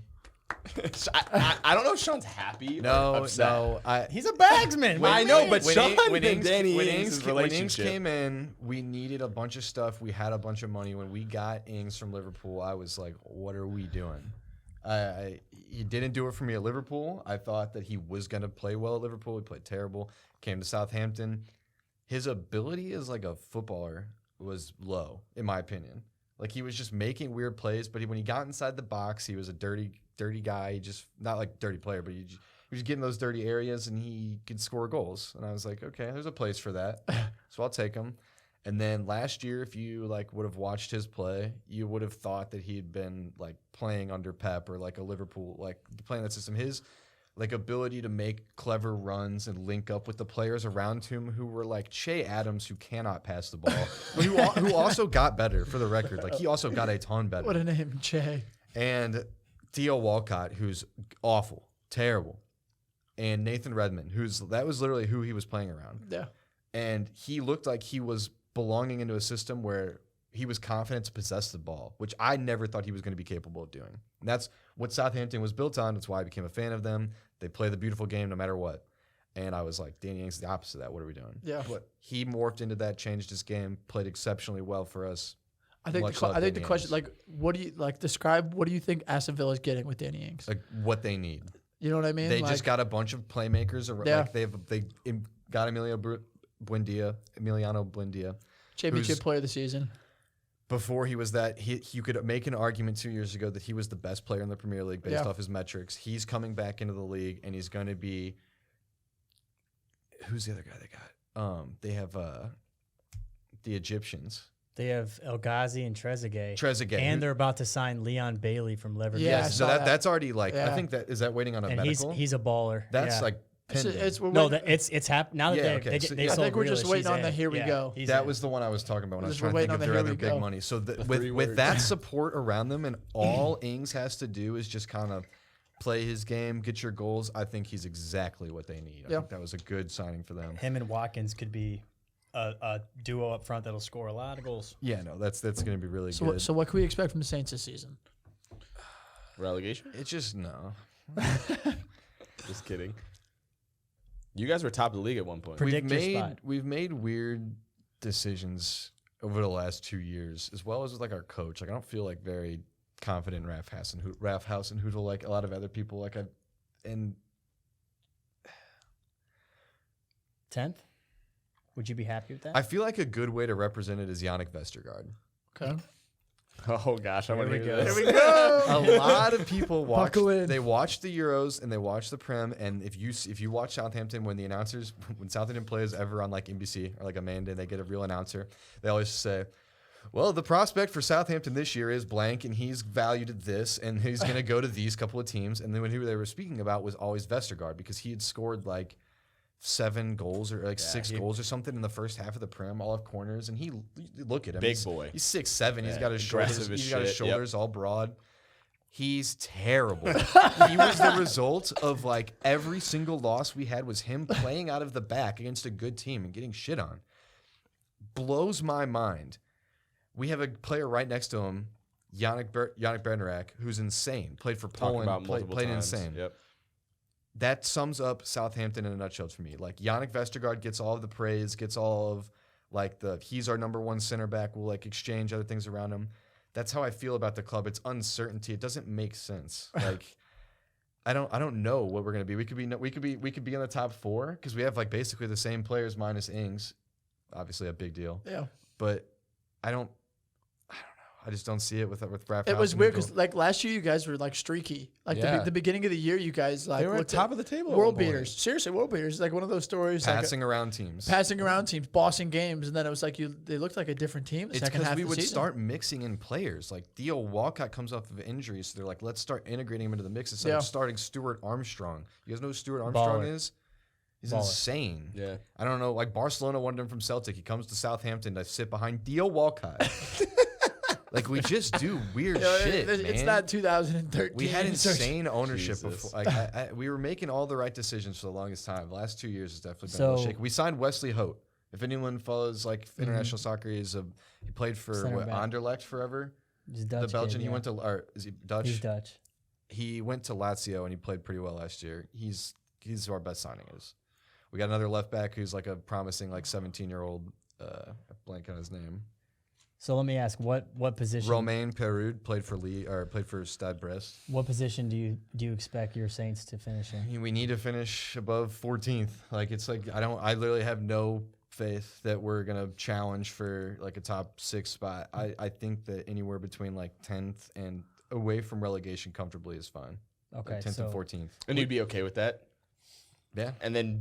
I don't know if Sean's happy or No, upset. no. He's a bagsman. What do I you know, mean? but Sean when and Danny when Ings' when Ings relationship. came in, we needed a bunch of stuff. We had a bunch of money. When we got Ings from Liverpool, I was like, "What are we doing?" He didn't do it for me at Liverpool. I thought that he was going to play well at Liverpool. He played terrible. Came to Southampton. His ability as like a footballer was low, in my opinion. Like he was just making weird plays, but when he got inside the box, he was a dirty guy. He just not like dirty player, but he was getting those dirty areas and he could score goals. And I was like, okay, there's a place for that, so I'll take him. And then last year, if you like would have watched his play, you would have thought that he'd been like playing under Pep or like a Liverpool, like playing that system. His like ability to make clever runs and link up with the players around him who were like Che Adams, who cannot pass the ball, but who also got better for the record. Like he also got a ton better. What a name, Jay. And Theo Walcott, who's awful, terrible. And Nathan Redmond, that was literally who he was playing around. Yeah. And he looked like he was belonging into a system where he was confident to possess the ball, which I never thought he was going to be capable of doing. And that's what Southampton was built on. That's why I became a fan of them. They play the beautiful game no matter what. And I was like, Danny Ings is the opposite of that. What are we doing? Yeah. But he morphed into that, changed his game, played exceptionally well for us. I think Much the love Danny question, Ings. like, what do you like? Describe what do you think Aston Villa is getting with Danny Ings? Like what they need. You know what I mean? They like, just got a bunch of playmakers. Yeah. Like they got Emiliano Buendia. championship player of the season. Before he was that, you could make an argument 2 years ago that he was the best player in the Premier League based off his metrics. He's coming back into the league, and he's going to be. Who's the other guy they got? They have the Egyptians. They have El Ghazi and Trezeguet. Trezeguet, And who- they're about to sign Leon Bailey from Liverpool. Yeah, I so saw that. that's already like Yeah. I think that is that waiting on a And medical. he's a baller. That's Yeah. like pending. No, it's happened now that Yeah, they okay. So, they yeah. I sold think we're just Grealish. waiting He's on the in. here we Yeah, go. he's That in. was the one I was talking about when I was Just trying to waiting think on of the their here other we big go. money. So three with words. that support around them and all Ings has to do is just kind of play his game, get your goals. I think he's exactly what they need. I Yeah. think that was a good signing for them. Him and Watkins could be a duo up front that'll score a lot of goals. Yeah, no, that's going to be really So, good. so what can we expect from the Saints this season? Relegation? It's just no. Just kidding. You guys were top of the league at one point. Predict your spot. We've made weird decisions over the last 2 years, as well as with like our coach. Like I don't feel like very confident in Raph Hasenhüttl like a lot of other people. Like and 10th? Would you be happy with that? I feel like a good way to represent it is Yannick Vestergaard. Okay. Oh gosh, I want to we hear go. this. Here we go. A lot of people watch. Buckle in. They watch the Euros and they watch the Prem. And if you watch Southampton, when Southampton plays ever on like NBC or like Amanda, and they get a real announcer, they always say, "Well, the prospect for Southampton this year is blank, and he's valued at this, and he's going to go to these couple of teams." And then who they were speaking about was always Vestergaard because he had scored like 7 goals or like 6 goals or something in the first half of the Prem, all off corners. And look at him, Big boy. He's 6'7". He's Yeah, got his shoulders. aggressive as He's got his shit, yep. shoulders all broad. He's terrible. He was the result of like every single loss we had was him playing out of the back against a good team and getting shit on. Blows my mind. We have a player right next to him Yannick Bednarik, who's insane, played for Talked Poland, about multiple played times. insane. Yep. That sums up Southampton in a nutshell for me. Like Yannick Vestergaard gets all of the praise, gets all of like he's our number one center back. We'll like exchange other things around him. That's how I feel about the club. It's uncertainty. It doesn't make sense. Like I don't know what we're gonna be. We could be in the top 4 because we have like basically the same players minus Ings. Obviously a big deal. Yeah. But I don't know. I just don't see it with Raphael. It was weird because like last year you guys were like streaky. Like Yeah. the beginning of the year you guys like They were at looked top of the table at world one point. beaters. Seriously, world beaters. Like one of those stories. passing around teams. Passing around teams, bossing games, and then it was like they looked like a different team. The It's second half because we of the would season. start mixing in players. Like Theo Walcott comes off of injury, so they're like, let's start integrating him into the mix instead of starting Stuart Armstrong. You guys know who Stuart Armstrong Baller. is? He's Baller. insane. Yeah. I don't know. Like Barcelona wanted him from Celtic. He comes to Southampton to sit behind Theo Walcott. Like we just do weird shit, It's man. not 2013. We had insane ownership Jesus. before. Like we were making all the right decisions for the longest time. The last 2 years has definitely been a little So- shaky. We signed Wesley Hote. If anyone follows like international soccer, he played for Center back. Anderlecht forever. He's Dutch. The Belgian. kid, He yeah. went to, or is he Dutch? He's Dutch. He went to Lazio and he played pretty well last year. He's our best signing is. We got another left back who's like a promising like 17-year-old. Blank on his name. So let me ask, what position? Romain Perraud played for Stade Brest. What position do you expect your Saints to finish in? We need to finish above 14th. Like it's like I literally have no faith that we're gonna challenge for like a top 6 spot. I think that anywhere between like 10th and away from relegation comfortably is fine. Okay, like 10th so and 14th. And you'd be okay with that? Yeah. And then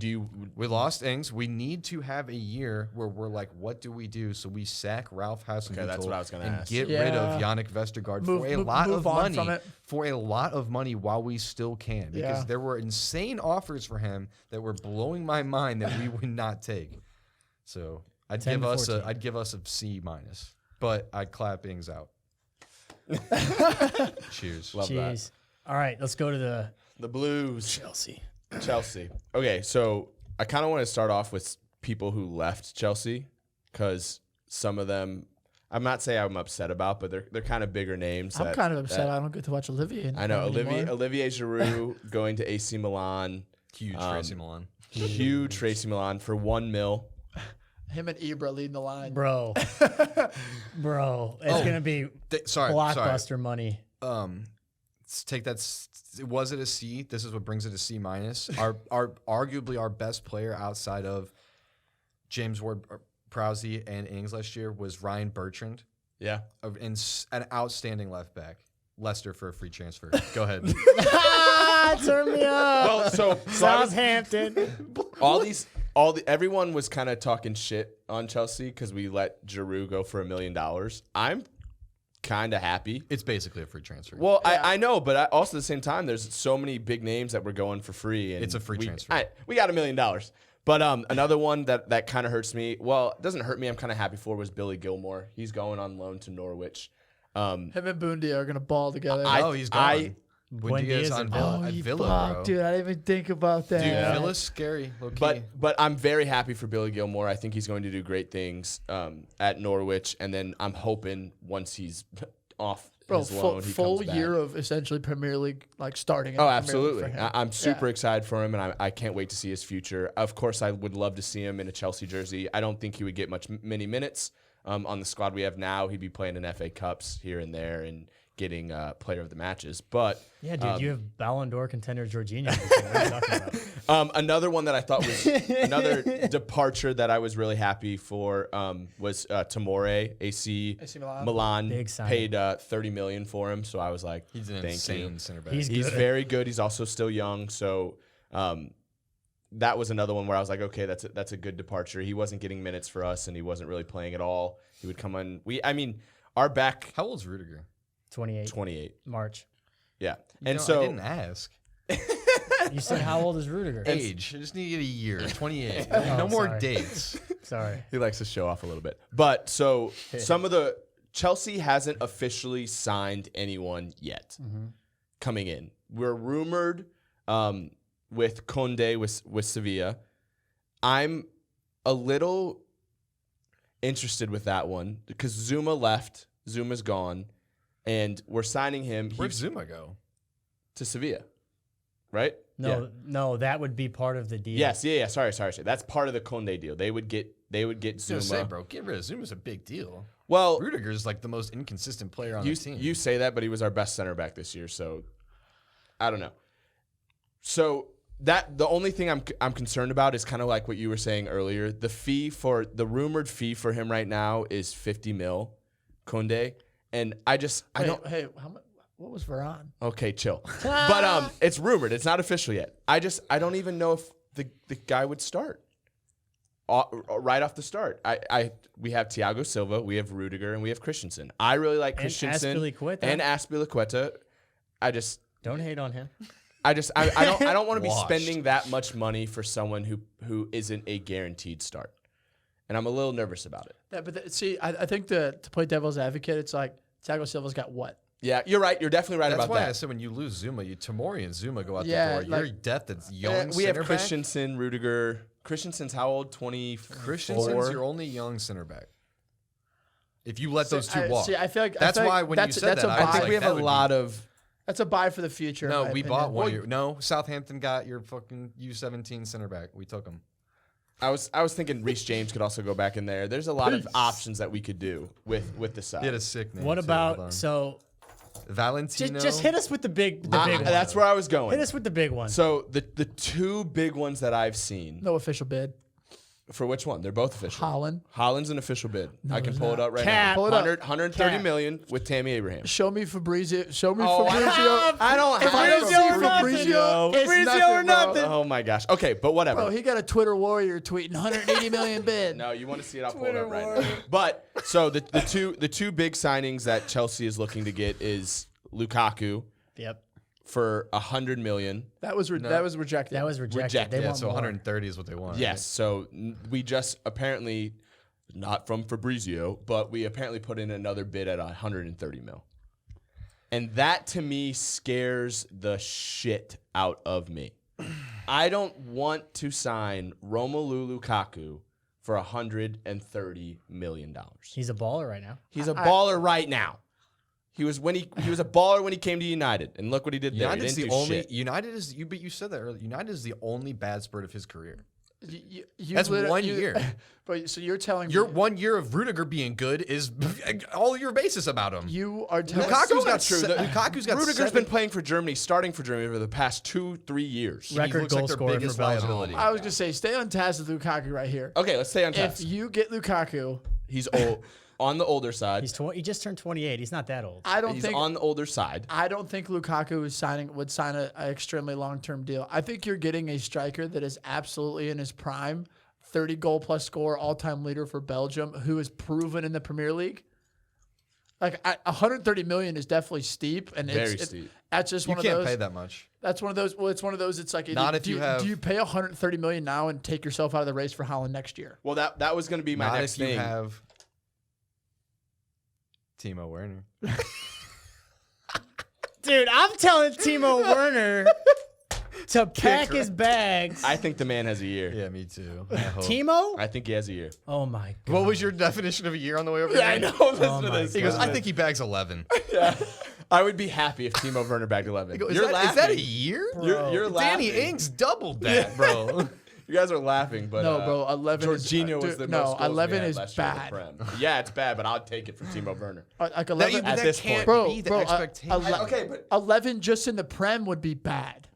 We lost Ings. We need to have a year where we're like, what do we do? So we sack Ralph Hasenhüttl Okay, that's what I was gonna and ask. get rid of Yeah. Yannick Vestergaard Move- for a move- lot move of on money. from it. For a lot of money while we still can, because Yeah. there were insane offers for him that were blowing my mind that we would not take. So I'd 10 give to us 14. a C minus, but I'd clap Ings out. Cheers. Love that. Jeez. All right, let's go to The Blues. Chelsea. Chelsea. Okay, so I kind of want to start off with people who left Chelsea because some of them, I'm not saying I'm upset about, but they're kind of bigger names. I'm that- kind of upset. that- I don't get to watch Olivier. I know anymore. Olivier Giroud going to AC Milan, Huge Um, Tracy Milan. huge AC Milan for $1 million. Him and Ibra leading the line. Bro. Bro. It's Oh. going to be Sorry. blockbuster money. Let's take that. Was it a C? This is what brings it a C minus. Our arguably our best player outside of James Ward-Prowse and Ings last year was Ryan Bertrand, Yeah. an outstanding left back. Leicester for a free transfer. Go ahead. Turn me up. Well, so Southampton. everyone was kind of talking shit on Chelsea because we let Giroud go for $1 million. I'm kind of happy. It's basically a free transfer. Well, I know, but also at the same time, there's so many big names that we're going for free. And It's a free transfer. We got $1 million. But another one that kind of hurts me, well, it doesn't hurt me, I'm kind of happy for, was Billy Gilmore. He's going on loan to Norwich. Him and Bundia are gonna ball together. He's gone. Buendia's Buendia's on in Villa. Villa. At you Villa, fuck, bro. dude. I didn't even think about that. Dude, Villa's scary. Low key. But I'm very happy for Billy Gilmore. I think he's going to do great things at Norwich. And then I'm hoping once he's off Bro, his loan, he full comes back. year of essentially Premier League like starting. in Oh, the Premier League absolutely. for him. I'm super Yeah. excited for him, and I can't wait to see his future. Of course, I would love to see him in a Chelsea jersey. I don't think he would get many minutes on the squad we have now. He'd be playing in FA Cups here and there and getting player of the matches. But Yeah, dude, you have Ballon d'Or contender Jorginho. What are you talking about? another one that I thought was another departure that I was really happy for was Tomori. AC Milan Big signing. paid $30 million for him, so I was like, He's an thank insane you. center back. He's He's good. very good. He's also still young, so that was another one where I was like, okay, that's a good departure. He wasn't getting minutes for us, and he wasn't really playing at all. He would come on. Our back How old's Rudiger? 28 28. March. Yeah, I and so didn't ask. You said how old is Rudiger? Age. I just need to get a year. 28. Oh, no more sorry. dates. Sorry. he likes to show off a little bit. But so some of the Chelsea hasn't officially signed anyone yet coming in. We're rumored with Conde with Sevilla. I'm a little interested with that one because Zuma's gone. and we're signing him. Where'd Zuma go? To Sevilla, right? No, that would be part of the deal. Yes, yeah. Sorry. That's part of the Conde deal. They would get Zuma. Say, bro, get rid of Zuma's a big deal. Well, Rudiger's like the most inconsistent player on the team. You say that, but he was our best center back this year, so I don't know. So the only thing I'm concerned about is kind of like what you were saying earlier. The rumored fee for him right now is 50 mil, Conde, and I don't. Hey, how much? What was Varane? Okay, chill. But it's rumored. It's not official yet. I don't even know if the guy would start right off the start. We have Thiago Silva, we have Rudiger, and we have Christensen. I really like Christensen and Azpilicueta. Don't hate on him. I don't want to be spending that much money for someone who isn't a guaranteed start, and I'm a little nervous about it. See, I think to play devil's advocate, it's like Thiago Silva's got what? Yeah, you're right. You're definitely right about that. That's why I said when you lose Zuma, Tomori and Zuma go out the door. Your depth is young. We have Christensen, Rudiger. Christensen's how old? 24? Christensen's your only young center back. If you let those two walk. See, I feel like that's why when you said that, I think we have a lot of. That's a buy for the future. No, we bought one year. No, Southampton got your fucking U17 center back. We took him. I was thinking Reece James could also go back in there. There's a lot of options that we could do with the side. He had a sick name. What about Valentino? Just hit us with the big one. That's where I was going. Hit us with the big one. So the two big ones that I've seen. No official bid. For which one? They're both official. Holland's an official bid. No, I can pull it up right now. Pull it up. 130 million with Tammy Abraham. Show me Fabrizio. I don't have Fabrizio. Fabrizio or nothing. Oh my gosh. Okay, but whatever. Bro, he got a Twitter warrior tweeting 180 million bid. No, you want to see it? I'll pull it up right now. But so the two big signings that Chelsea is looking to get is Lukaku. Yep. For 100 million. That was rejected. That was rejected. They want so more. 130 is what they want. Yes. Right? So we just apparently, not from Fabrizio, but we apparently put in another bid at 130 mil. And that to me scares the shit out of me. I don't want to sign Romelu Lukaku for $130 million. He's a baller right now. He's a baller right now. He was a baller when he came to United, and look what he did there. United's the only. United is you, but you said that earlier. United is the only bad spurt of his career. That's 1 year. But so you're telling me your 1 year of Rudiger being good is all your basis about him. You are telling Lukaku's got Rudiger's been playing for Germany, starting for Germany for the past 2-3 years. Record goal scorer for Belgium. I was gonna say, stay on task with Lukaku right here. Okay, let's stay on task. If you get Lukaku, he's old. On the older side. He just turned 28. He's not that old. He's on the older side. I don't think Lukaku would sign an extremely long-term deal. I think you're getting a striker that is absolutely in his prime, 30-goal-plus scorer, all-time leader for Belgium, who is proven in the Premier League. Like 130 million is definitely steep, and very steep. That's just one of those. You can't pay that much. That's one of those. Well, it's one of those. It's like not if you have. Do you pay 130 million now and take yourself out of the race for Haaland next year? Well, that was going to be my next thing. Not if you have Timo Werner. Dude, I'm telling Timo Werner to pack his bags. I think the man has a year. Yeah, me too. Timo? I think he has a year. Oh my god. What was your definition of a year on the way over here? I know. Listen to this. He goes, I think he bags 11. Yeah. I would be happy if Timo Werner bagged 11. Is that a year? You're laughing. Danny Ings doubled that, bro. You guys are laughing, but no, bro. 11. Jorginho was the most. No, 11 is bad. Yeah, it's bad, but I'll take it from Timo Werner. Like 11 at this point, be the expectation. Okay, but 11 just in the Prem would be bad.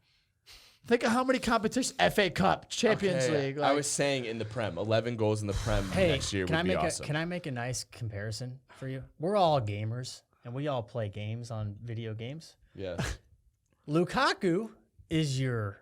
Think of how many competitions: FA Cup, Champions League. I was saying in the Prem, 11 goals in the Prem next year would be awesome. Can I make a nice comparison for you? We're all gamers, and we all play games on video games. Yeah. Lukaku is your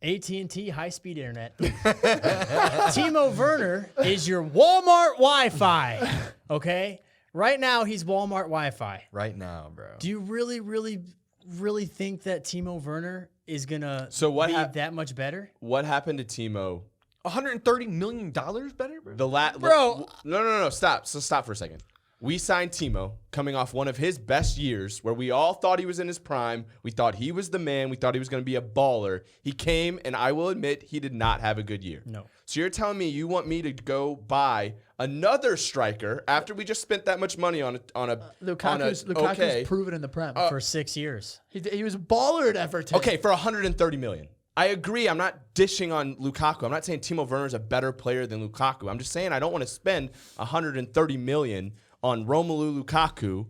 AT&T high-speed internet. Timo Werner is your Walmart Wi-Fi. Okay? Right now, he's Walmart Wi-Fi. Right now, bro. Do you really, really, really think that Timo Werner is going to be that much better? What happened to Timo? $130 million better, bro? Bro. No. Stop. So stop for a second. We signed Timo coming off one of his best years where we all thought he was in his prime. We thought he was the man. We thought he was going to be a baller. He came, and I will admit he did not have a good year. No. So you're telling me you want me to go buy another striker after we just spent that much money on a Lukaku's proven in the Prem for 6 years. He was a baller at Everton. Okay, for $130 million. I agree. I'm not dishing on Lukaku. I'm not saying Timo Werner is a better player than Lukaku. I'm just saying I don't want to spend $130 million on Romelu Lukaku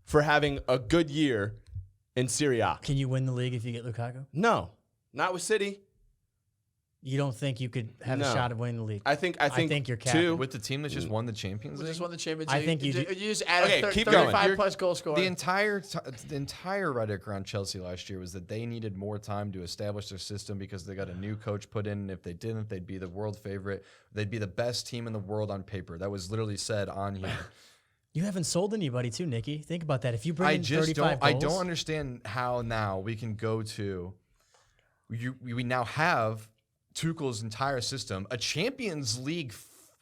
for having a good year in Serie A. Can you win the league if you get Lukaku? No, not with City. You don't think you could have a shot of winning the league? I think you're capping. With the team that just won the Champions League. Just won the Champions I League. think you just added keep going. 35-plus goal scorer. The entire rhetoric around Chelsea last year was that they needed more time to establish their system because they got a new coach put in. And if they didn't, they'd be the world favorite. They'd be the best team in the world on paper. That was literally said on here. You haven't sold anybody too, Nikki. Think about that. If you bring in 35 goals. I don't understand how now we can go to. We now have Tuchel's entire system, a Champions League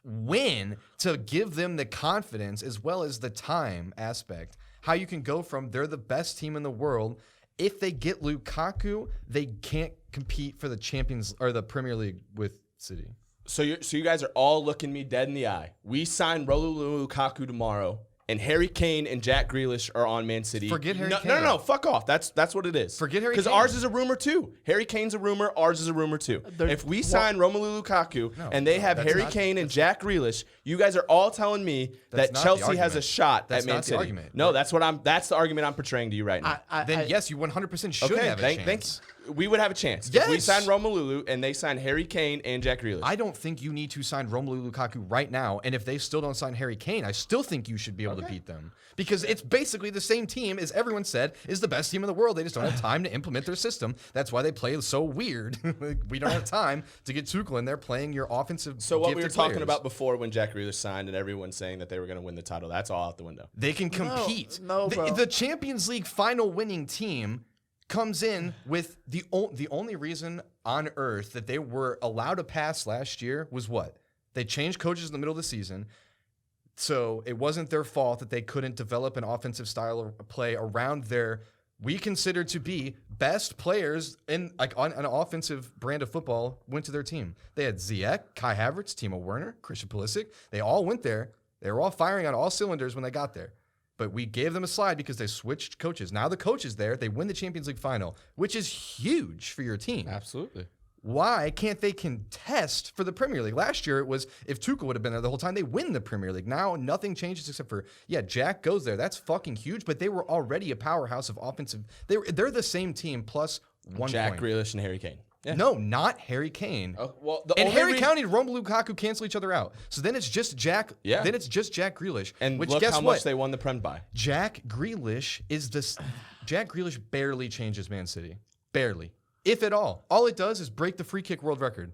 win to give them the confidence as well as the time aspect. How you can go from they're the best team in the world. If they get Lukaku, they can't compete for the Champions or the Premier League with City. So you guys are all looking me dead in the eye. We sign Romelu Lukaku tomorrow, and Harry Kane and Jack Grealish are on Man City. Forget Harry Kane. No, fuck off. That's what it is. Forget Harry Kane. Because ours is a rumor too. Harry Kane's a rumor. Ours is a rumor too. If we sign Romelu Lukaku and they have Harry Kane and Jack Grealish, you guys are all telling me that Chelsea has a shot at Man City. Argument. No, that's the argument I'm portraying to you right now. Yes, you 100% should have a chance. We would have a chance. Yes. If we sign Romelu and they sign Harry Kane and Jack Grealish. I don't think you need to sign Romelu Lukaku right now. And if they still don't sign Harry Kane, I still think you should be able to beat them. Because it's basically the same team, as everyone said, is the best team in the world. They just don't have time to implement their system. That's why they play so weird. We don't have time to get Tuchel in there playing your offensive. So what we were talking about before when Jack Grealish signed and everyone saying that they were going to win the title, that's all out the window. They can compete. No, bro. The Champions League final winning team comes in with the only reason on earth that they were allowed to pass last year was what? They changed coaches in the middle of the season. So it wasn't their fault that they couldn't develop an offensive style of play around their, we consider to be best players in on an offensive brand of football went to their team. They had Ziyech, Kai Havertz, Timo Werner, Christian Pulisic. They all went there. They were all firing on all cylinders when they got there. But we gave them a slide because they switched coaches. Now the coach is there. They win the Champions League final, which is huge for your team. Absolutely. Why can't they contest for the Premier League? Last year it was if Tuchel would have been there the whole time, they win the Premier League. Now nothing changes except for, Jack goes there. That's fucking huge, but they were already a powerhouse of offensive. They're the same team plus 1 Jack point. Grealish and Harry Kane. Yeah. No, not Harry Kane. Harry Kane and Romelu Lukaku cancel each other out. So then it's just Jack. Yeah. Then it's just Jack Grealish. And which look guess how what? much they won the Prem by. Jack Grealish Jack Grealish barely changes Man City. Barely. If at all. All it does is break the free kick world record.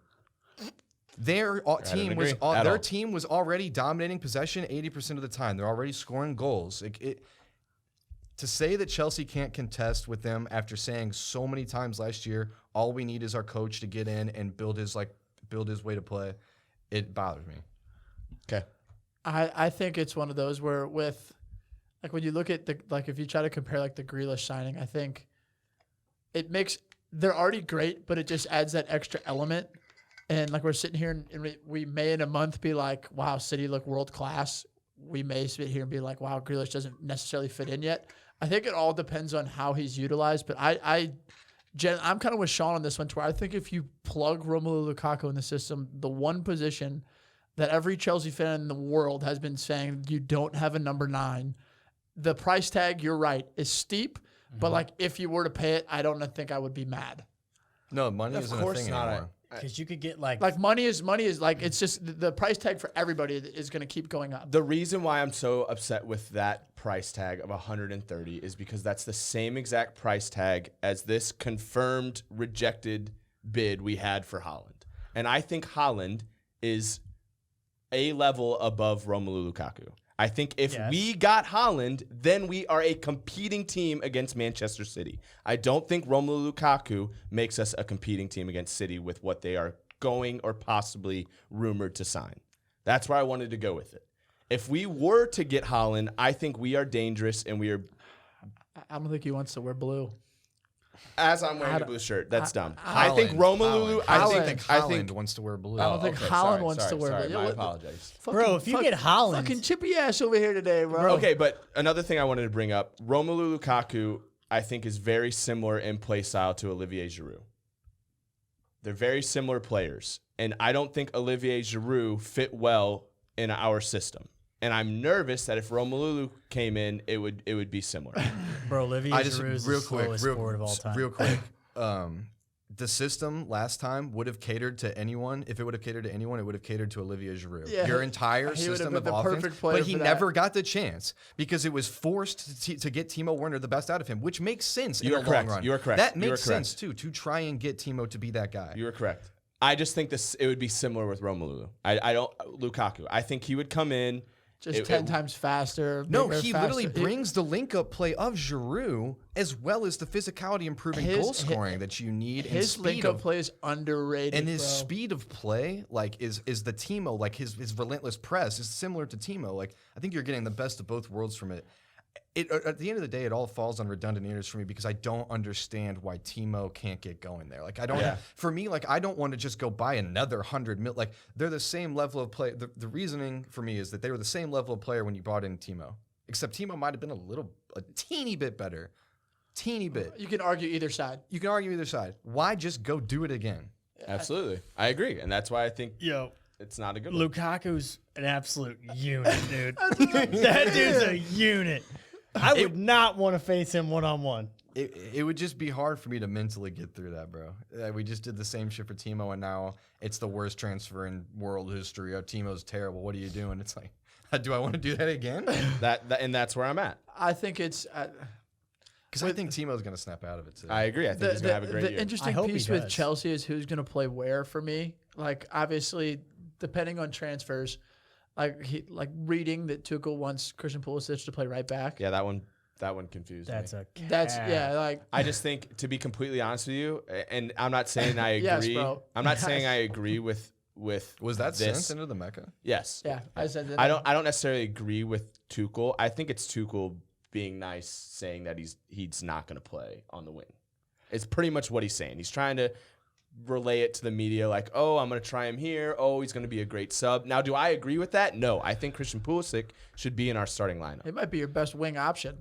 Their team was already dominating possession 80% of the time. They're already scoring goals. To say that Chelsea can't contest with them after saying so many times last year, all we need is our coach to get in and build his way to play, it bothers me. Okay. I think it's one of those where with when you look at if you try to compare the Grealish signing, I think it makes they're already great, but it just adds that extra element. And we're sitting here and we may in a month be like, wow, City look world class. We may sit here and be like, wow, Grealish doesn't necessarily fit in yet. I think it all depends on how he's utilized. But I'm kind of with Sean on this one, to where I think if you plug Romelu Lukaku in the system, the one position that every Chelsea fan in the world has been saying you don't have a number 9, the price tag, you're right, is steep. Mm-hmm. But if you were to pay it, I don't think I would be mad. No, money isn't a thing anymore. Because you could get money is it's just the price tag for everybody is going to keep going up. The reason why I'm so upset with that price tag of 130 is because that's the same exact price tag as this confirmed rejected bid we had for Haaland. And I think Haaland is a level above Romelu Lukaku. I think if we got Haaland, then we are a competing team against Manchester City. I don't think Romelu Lukaku makes us a competing team against City with what they are going or possibly rumored to sign. That's where I wanted to go with it. If we were to get Haaland, I think we are dangerous, and we are. I don't think he wants to wear blue. As I'm wearing a blue shirt, that's dumb. I Haaland, think Romelu. I think wants to wear blue. I don't think Haaland wants to wear sorry, blue. my apologies. Bro, if you get Haaland. Fucking chippy ass over here today, bro. Okay, but another thing I wanted to bring up, Romelu Lukaku, I think is very similar in play style to Olivier Giroud. They're very similar players, and I don't think Olivier Giroud fit well in our system. And I'm nervous that if Romelu came in, it would be similar. Bro, Olivier Giroud is the slowest forward of all time. Real quick. The system last time would have catered to anyone. If it would have catered to anyone, it would have catered to Olivier Giroud. Yeah, your entire he would have system been of the offense, perfect player but he for that. never got the chance because it was forced to get Timo Werner the best out of him, which makes sense in the long run. You are correct. That makes sense too, to try and get Timo to be that guy. You are correct. I just think it would be similar with Romelu. I don't Lukaku. I think he would come in. Just 10 times faster. No, bigger, he faster. literally brings the link-up play of Giroud as well as the physicality improving goal scoring that you need. His link-up play is underrated, and his bro. speed of play, like, is the Timo, like his relentless press is similar to Timo. Like, I think you're getting the best of both worlds from it. At the end of the day, it all falls on redundant ears for me because I don't understand why Timo can't get going there. Like, I don't. Yeah. For me, like, I don't want to just go buy another 100 mil. Like, they're the same level of play. The reasoning for me is that they were the same level of player when you brought in Timo, except Timo might have been a teeny bit better, teeny bit. You can argue either side. You can argue either side. Why just go do it again? Absolutely, I agree, and that's why I think it's not a good one. Lukaku's an absolute unit, dude. That dude's a unit. I would not want to face him one-on-one. It would just be hard for me to mentally get through that, bro. We just did the same shit for Timo, and now it's the worst transfer in world history. Oh, Timo's terrible. What are you doing? It's like, do I want to do that again? And that's where I'm at. I think it's because I think Timo's going to snap out of it too. I agree. I think he's going to have a great year. The interesting piece with Chelsea is who's going to play where for me. Like, obviously, depending on transfers, like reading that Tuchel wants Christian Pulisic to play right back. Yeah, that one confused me. I just think, to be completely honest with you, and I'm not saying I agree. Yes, bro. I'm not saying I agree with was that this. sent into the Mecca? Yes. Yeah, I said that. I don't necessarily agree with Tuchel. I think it's Tuchel being nice, saying that he's not going to play on the wing. It's pretty much what he's saying. He's trying to relay it to the media like, oh, I'm going to try him here. Oh, he's going to be a great sub. Now, do I agree with that? No. I think Christian Pulisic should be in our starting lineup. It might be your best wing option.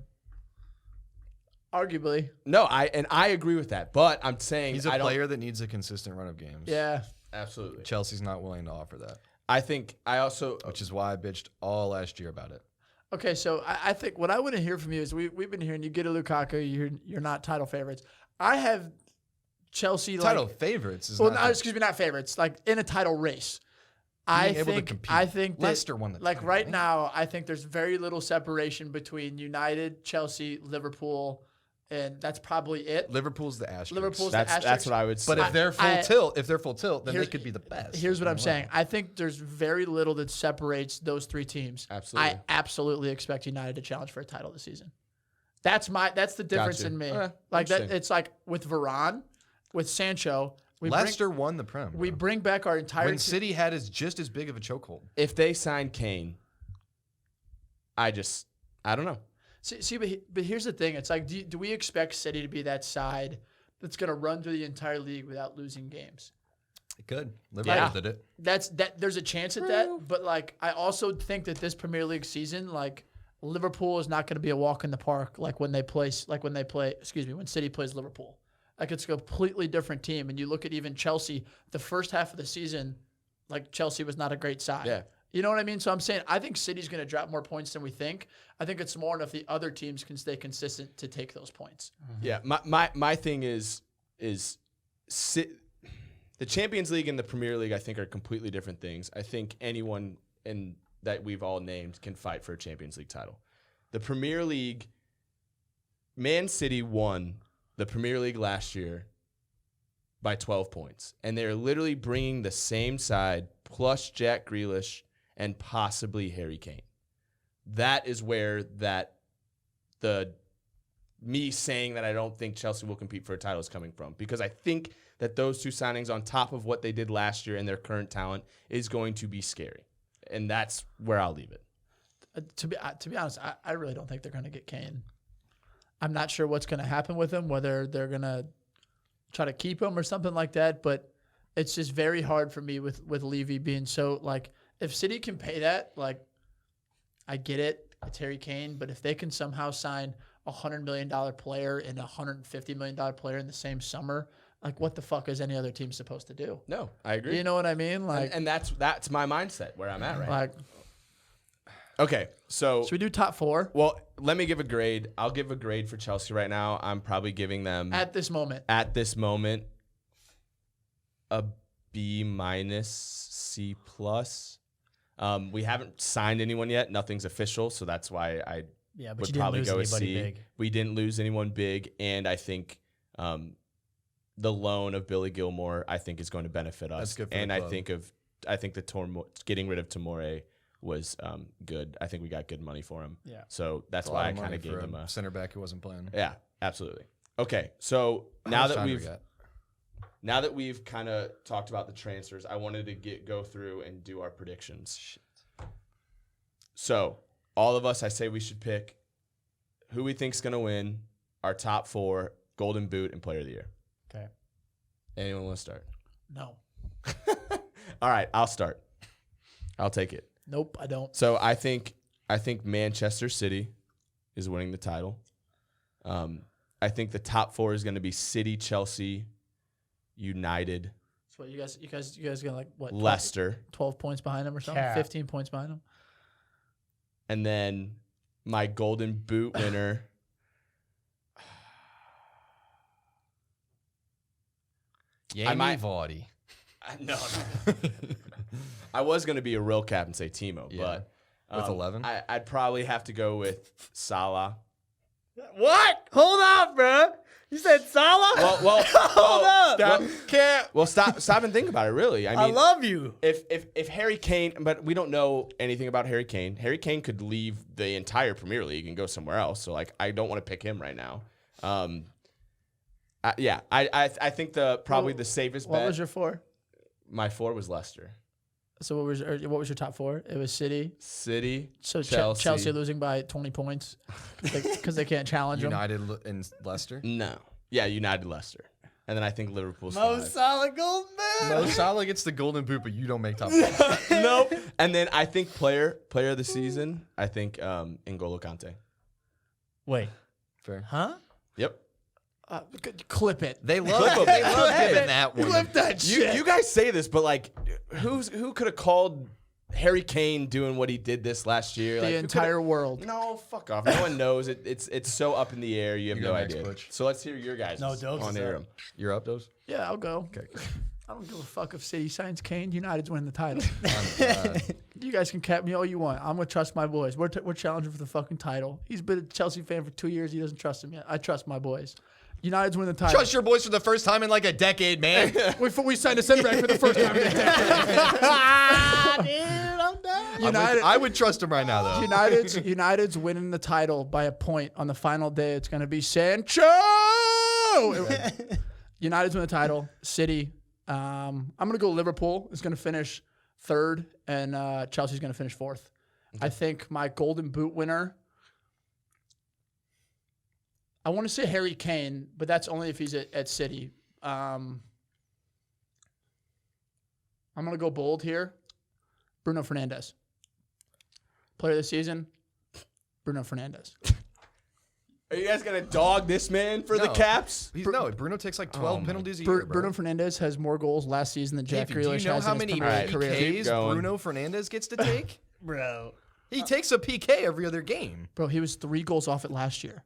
Arguably. No, I agree with that. But I'm saying he's a player that needs a consistent run of games. Yeah. Absolutely. Chelsea's not willing to offer that. I think I also... Which is why I bitched all last year about it. Okay, so I think what I want to hear from you is we've been hearing you get a Lukaku, you're not title favorites. I have Chelsea title favorites. Is excuse me, not favorites. Like in a title race, I think that Leicester won the like title, right now. I think there's very little separation between United, Chelsea, Liverpool, and that's probably it. Liverpool's the asterisk. That's what I would say. But if they're full tilt, then they could be the best. Here's what I'm saying. I think there's very little that separates those three teams. Absolutely. I absolutely expect United to challenge for a title this season. That's the difference in me. Like that, it's like with Varane, with Sancho. Leicester won the Prem. We bring back our entire. When City had just as big of a chokehold. If they sign Kane, I don't know. See, but here's the thing. It's like, do we expect City to be that side that's going to run through the entire league without losing games? It could. Liverpool did it. There's a chance at that, but like I also think that this Premier League season, like Liverpool is not going to be a walk in the park when City plays Liverpool. Like it's a completely different team. And you look at even Chelsea, the first half of the season, like Chelsea was not a great side. Yeah. You know what I mean? So I'm saying I think City's going to drop more points than we think. I think it's more enough the other teams can stay consistent to take those points. Mm-hmm. Yeah, my thing is the Champions League and the Premier League I think are completely different things. I think anyone that we've all named can fight for a Champions League title. The Premier League, Man City won the Premier League last year by 12 points. And they're literally bringing the same side plus Jack Grealish and possibly Harry Kane. That is where me saying that I don't think Chelsea will compete for a title is coming from. Because I think that those two signings on top of what they did last year and their current talent is going to be scary. And that's where I'll leave it. To be honest, I really don't think they're going to get Kane. I'm not sure what's going to happen with him, whether they're going to try to keep him or something like that. But it's just very hard for me with Levy being so like, if City can pay that, like, I get it, it's Harry Kane. But if they can somehow sign a $100 million player and a $150 million player in the same summer, like, what the fuck is any other team supposed to do? No, I agree. You know what I mean? Like, and that's my mindset where I'm at right like, now. Okay, so should we do top 4? Well, let me give a grade. I'll give a grade for Chelsea right now. I'm probably giving them At this moment, a B-, C+. We haven't signed anyone yet. Nothing's official, so that's why I but would you didn't probably lose go a anybody C. big. We didn't lose anyone big, and I think the loan of Billy Gilmore, I think, is going to benefit us. That's good for and the I club. think getting rid of Tomori was good. I think we got good money for him. Yeah. So that's A why lot I of kind money of gave for him a a center back who wasn't playing. yeah, absolutely. Okay, so now that we've kind of talked about the transfers, I wanted to go through and do our predictions. So all of us, I say we should pick who we think's gonna win, our top 4, Golden Boot, and Player of the Year. Okay. Anyone want to start? no. All right, I'll start. I'll take it. Nope, I don't. So I think Manchester City is winning the title. I think the top 4 is going to be City, Chelsea, United, So you guys gonna like what? Leicester, 12 points behind them or something? Cap. 15 points behind them? and then my Golden Boot winner. Jamie Vardy. No. I was going to be a real cap and say Timo, Yeah. but With 11? I'd probably have to go with Salah. What? Hold on, bro. You said Salah? Well, Hold up. stop and think about it. Really, I I mean, love you. if Harry Kane, but we don't know anything about Harry Kane. Harry Kane could leave the entire Premier League and go somewhere else. So like, I don't want to pick him right now. I think probably the safest bet. What was your 4? My 4 was Leicester. So what was your top 4? It was City. City. So Chelsea. Chelsea losing by 20 points because they can't challenge them. United and Leicester. No. Yeah, United, Leicester, and then I think Liverpool's Mo 5. Salah Golden Boot. Mo Salah gets the golden boot, but you don't make top 5. Nope. And then I think player of the season. I think N'Golo Kante. Wait. Fair. Huh? Yep. Clip it. They love giving that one. Clip that shit. You guys say this, but like, who could have called Harry Kane doing what he did this last year? The Like, entire world. No, fuck off. No one knows. It's so up in the air. You have You no go next, idea. Butch. So let's hear your guys. No, Dopes is hear up. 'em. You're up, Dose? Yeah, I'll go. Okay. I don't give a fuck if City signs Kane. United's winning the title. Uh, You guys can cap me all you want. I'm gonna trust my boys. We're challenging for the fucking title. He's been a Chelsea fan for 2 years. He doesn't trust him yet. I trust my boys. United's winning the title. trust your boys for the first time in like a decade, man. We signed a center back for the first time. Dude, I'm done. United, I would trust him right now, though. United's winning the title by a point on the final day. It's going to be Sancho. United's winning the title. City. I'm going to go Liverpool. Is going to finish 3rd, and Chelsea's going to finish 4th. I think my Golden Boot winner. I want to say Harry Kane, but that's only if he's at City. I'm going to go bold here. Bruno Fernandez. Player of the season, Bruno Fernandez. Are you guys gonna dog this man for the No. caps? Bruno takes like 12 my penalties a year, bro. Bruno Fernandez has more goals last season than Jack Davey, do Grealish you know has how in his many Premier League Alright, career. keep PKs going. Bruno Fernandez gets to take? Bro. He takes a PK every other game Bro, he was 3 goals off it last year.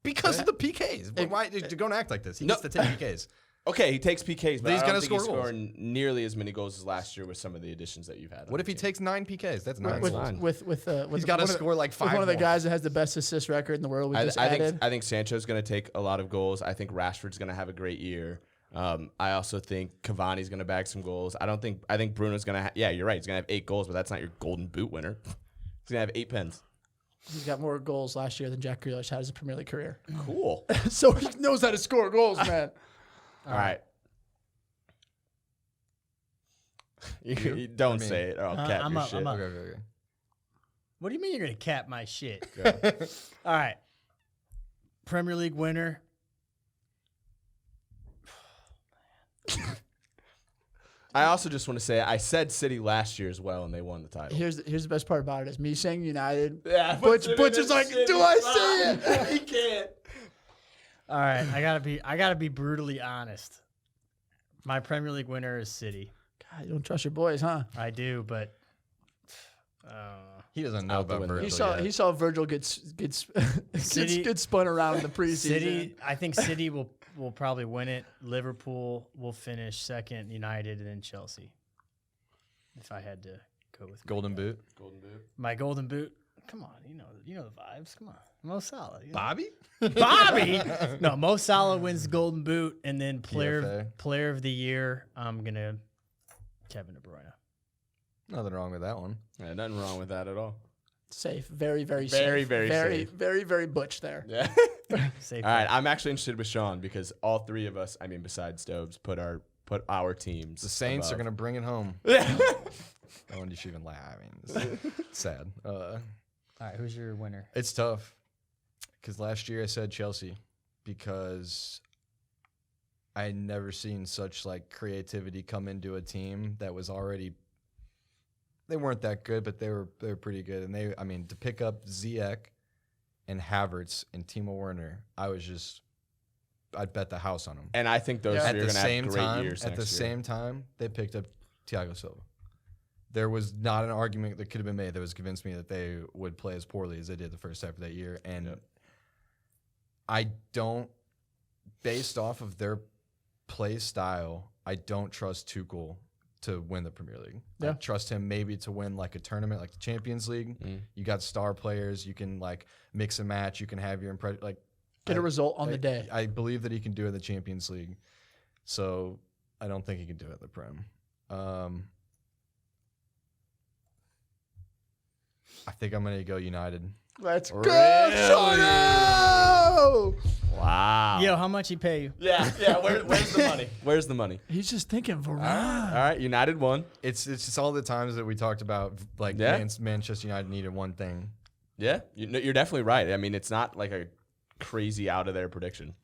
because of the PKs. But why don't act like this? He No. gets to take PKs. Okay, he takes PKs, but He's I gonna don't think he's score goals. scoring nearly as many goals as last year with some of the additions that you've had. What if he takes 9 PKs? That's 9 With goals. fine. He's gotta score like 5 one of the more. guys that has the best assist record in the world. We I just think added. I think Sancho's going to take a lot of goals. I think Rashford's going to have a great year. I also think Cavani's going to bag some goals. I think Bruno's going to. Yeah, you're right. He's going to have 8 goals, but that's not your Golden Boot winner. He's going to have 8 pens. He's got more goals last year than Jack Grealish had as a Premier League career. Cool. So he knows how to score goals, man. All right. You don't I mean, say it, or I'll cap I'm your up, shit. I'm up. Okay. What do you mean you're going to cap my shit? All right. Premier League winner. I also just want to say I said City last year as well, and they won the title. Here's the best part about it is me saying United. Yeah, Butch is like, do I say it? He can't. All right, I gotta be brutally honest. My Premier League winner is City. God, you don't trust your boys, huh? I do, but He doesn't know Out the about window. Virgil He yet. saw Virgil get spun around in the preseason. City. I think City will probably win it. Liverpool will finish second. United and then Chelsea. If I had to go with Golden Boot. my golden boot. Come on, you know the vibes. Come on, Mo Salah. You know. Bobby? Bobby. No, Mo Salah wins the golden boot, and then PFA. player of the year. I'm gonna Kevin De Bruyne. Nothing wrong with that one. Yeah, nothing wrong with that at all. Safe, very, very, Very, safe. very very, safe. very, very Butch there. Yeah. Safe. All right, I'm actually interested with Sean because all three of us, I mean, besides Dobes, put our teams. The Saints are above. going to bring it home. Yeah. I wonder if you even laugh. I mean, it's sad. All right, who's your winner? It's tough because last year I said Chelsea because I had never seen such like creativity come into a team that was already. They weren't that good, but they were pretty good. And to pick up Ziyech and Havertz and Timo Werner, I'd bet the house on them. And I think those At three are the going to same have great time, years at the next year. same time, they picked up Thiago Silva. There was not an argument that could have been made that was convinced me that they would play as poorly as they did the first half of that year. And I don't, based off of their play style, I don't trust Tuchel to win the Premier League. I Yeah. trust him maybe to win like a tournament like the Champions League. You got star players. You can like mix and match. You can have your impression. Like Get a result on the day. I believe that he can do it in the Champions League. So I don't think he can do it in the Prem. I think I'm going to go United. Let's Really? go, Sono! Wow. Yo, how much he pay you? Yeah. Where's the money? Where's the money? He's just thinking Varane. All right, United won. It's just all the times that we talked about, like Yeah. Manchester United needed one thing. Yeah, you're definitely right. I mean, it's not like a crazy out of their prediction.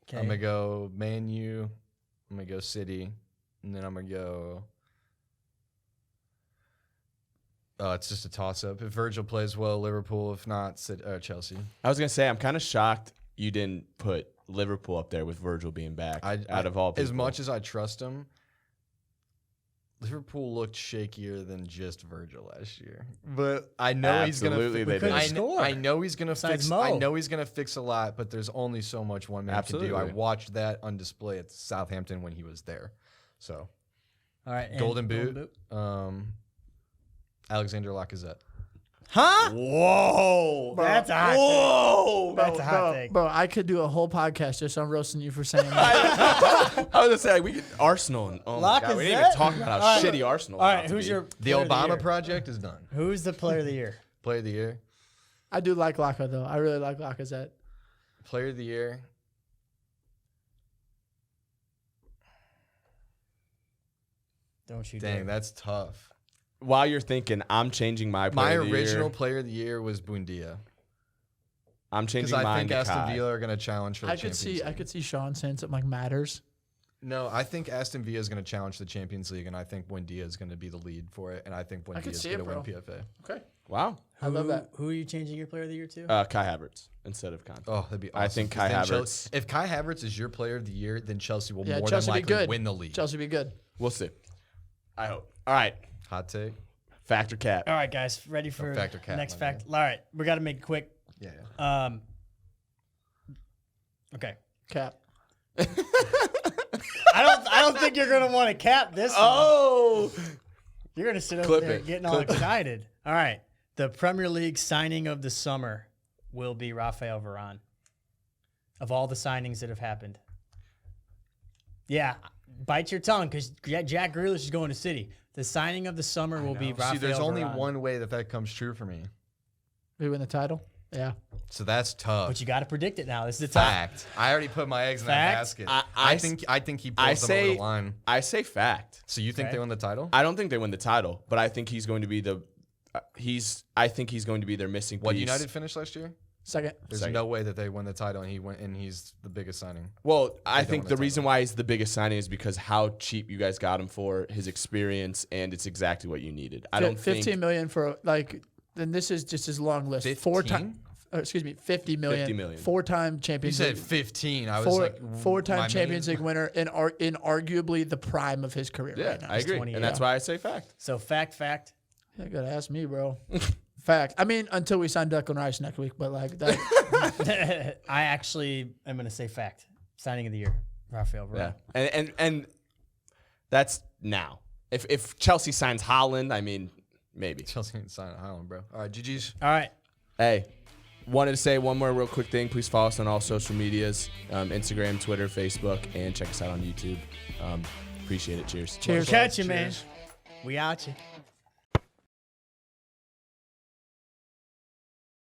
Okay. I'm going to go Man U. I'm going to go City. And then I'm going to go... it's just a toss-up. If Virgil plays well, Liverpool. If not, Chelsea. I was gonna say I'm kind of shocked you didn't put Liverpool up there with Virgil being back. Out of all people, as much as I trust him, Liverpool looked shakier than just Virgil last year. But I know Absolutely, he's they gonna. did. I know he's gonna Besides fix. Mo. I know he's gonna fix a lot. But there's only so much one man can do. I Absolutely. watched that on display at Southampton when he was there. So All right. and Golden Boot. Alexander Lacazette. Huh? Whoa, That's a hot take. whoa. That's a hot take. Bro, I could do a whole podcast just on roasting you for saying that. I was gonna say we could Arsenal. And, oh my God, we didn't even Lacazette? talk about how All right. shitty Arsenal. All are right, about to who's be. your The player of Obama year? project is done. Who's the player of the year? Player of the year. I do like Laka, though. I really like Lacazette. Player of the year. Don't you Dang, dare. that's tough. While you're thinking, I'm changing my My player of the original year. player of the year was Bundia. I'm Because changing I mine think to Aston Kai. Villa are going to challenge for the I could Champions League. see Sean saying something like matters. No, I think Aston Villa is going to challenge the Champions League, and I think Buendia is going to be the lead for it, and I think Buendia could is see going it, to win bro. PFA. Okay. Wow. I love that. Who are you changing your player of the year to? Kai Havertz instead of Conte. Oh, that'd be awesome. I think 'cause Kai then Havertz. If Kai Havertz is your player of the year, then Chelsea will Yeah, more Chelsea than be likely good. win the league. Chelsea be good. We'll see. I hope. All right. Hot take. Factor cap. All right, guys, ready for factor cap, next my fact? All right, we got to make it quick. Yeah. Okay. Cap. I don't think you're gonna want to cap this. Oh. You're gonna sit over Clip there it. getting all excited. All right, the Premier League signing of the summer will be Raphael Varane. Of all the signings that have happened, yeah, bite your tongue because Jack Grealish is going to City. The signing of the summer will be Raphael See, there's only Varane. one way that comes true for me. We win the title? Yeah. So that's tough. But you got to predict it now. This is the time. Fact. I already put my eggs in that Fact. basket. I think he pulls them over the line. I say fact. So you think Okay. they win the title? I don't think they win the title, but I think he's going to be the I think he's going to be their missing piece. What United finished last year? Second. There's no way that they won the title and he's the biggest signing. Well, I think the reason why he's the biggest signing is because how cheap you guys got him for, his experience, and it's exactly what you needed. I don't think 15 million for then this is just his long list. 15? 50 million. 50 million. Four-time Champions You League. said 15. I was four-time Champions League winner in arguably the prime of his career Yeah, right now. I agree. 20, And that's why I say fact. So fact. You gotta ask me, bro. Fact. I mean, until we sign Declan Rice next week, but that. I actually am going to say fact. Signing of the year, Raphael Varane. Yeah, and that's now. If Chelsea signs Haaland, I mean, maybe. Chelsea didn't sign Haaland, bro. All right, GG's. All right. Hey, wanted to say one more real quick thing. Please follow us on all social medias, Instagram, Twitter, Facebook, and check us out on YouTube. Appreciate it. Cheers. Cheers. Catch you, man. We out you.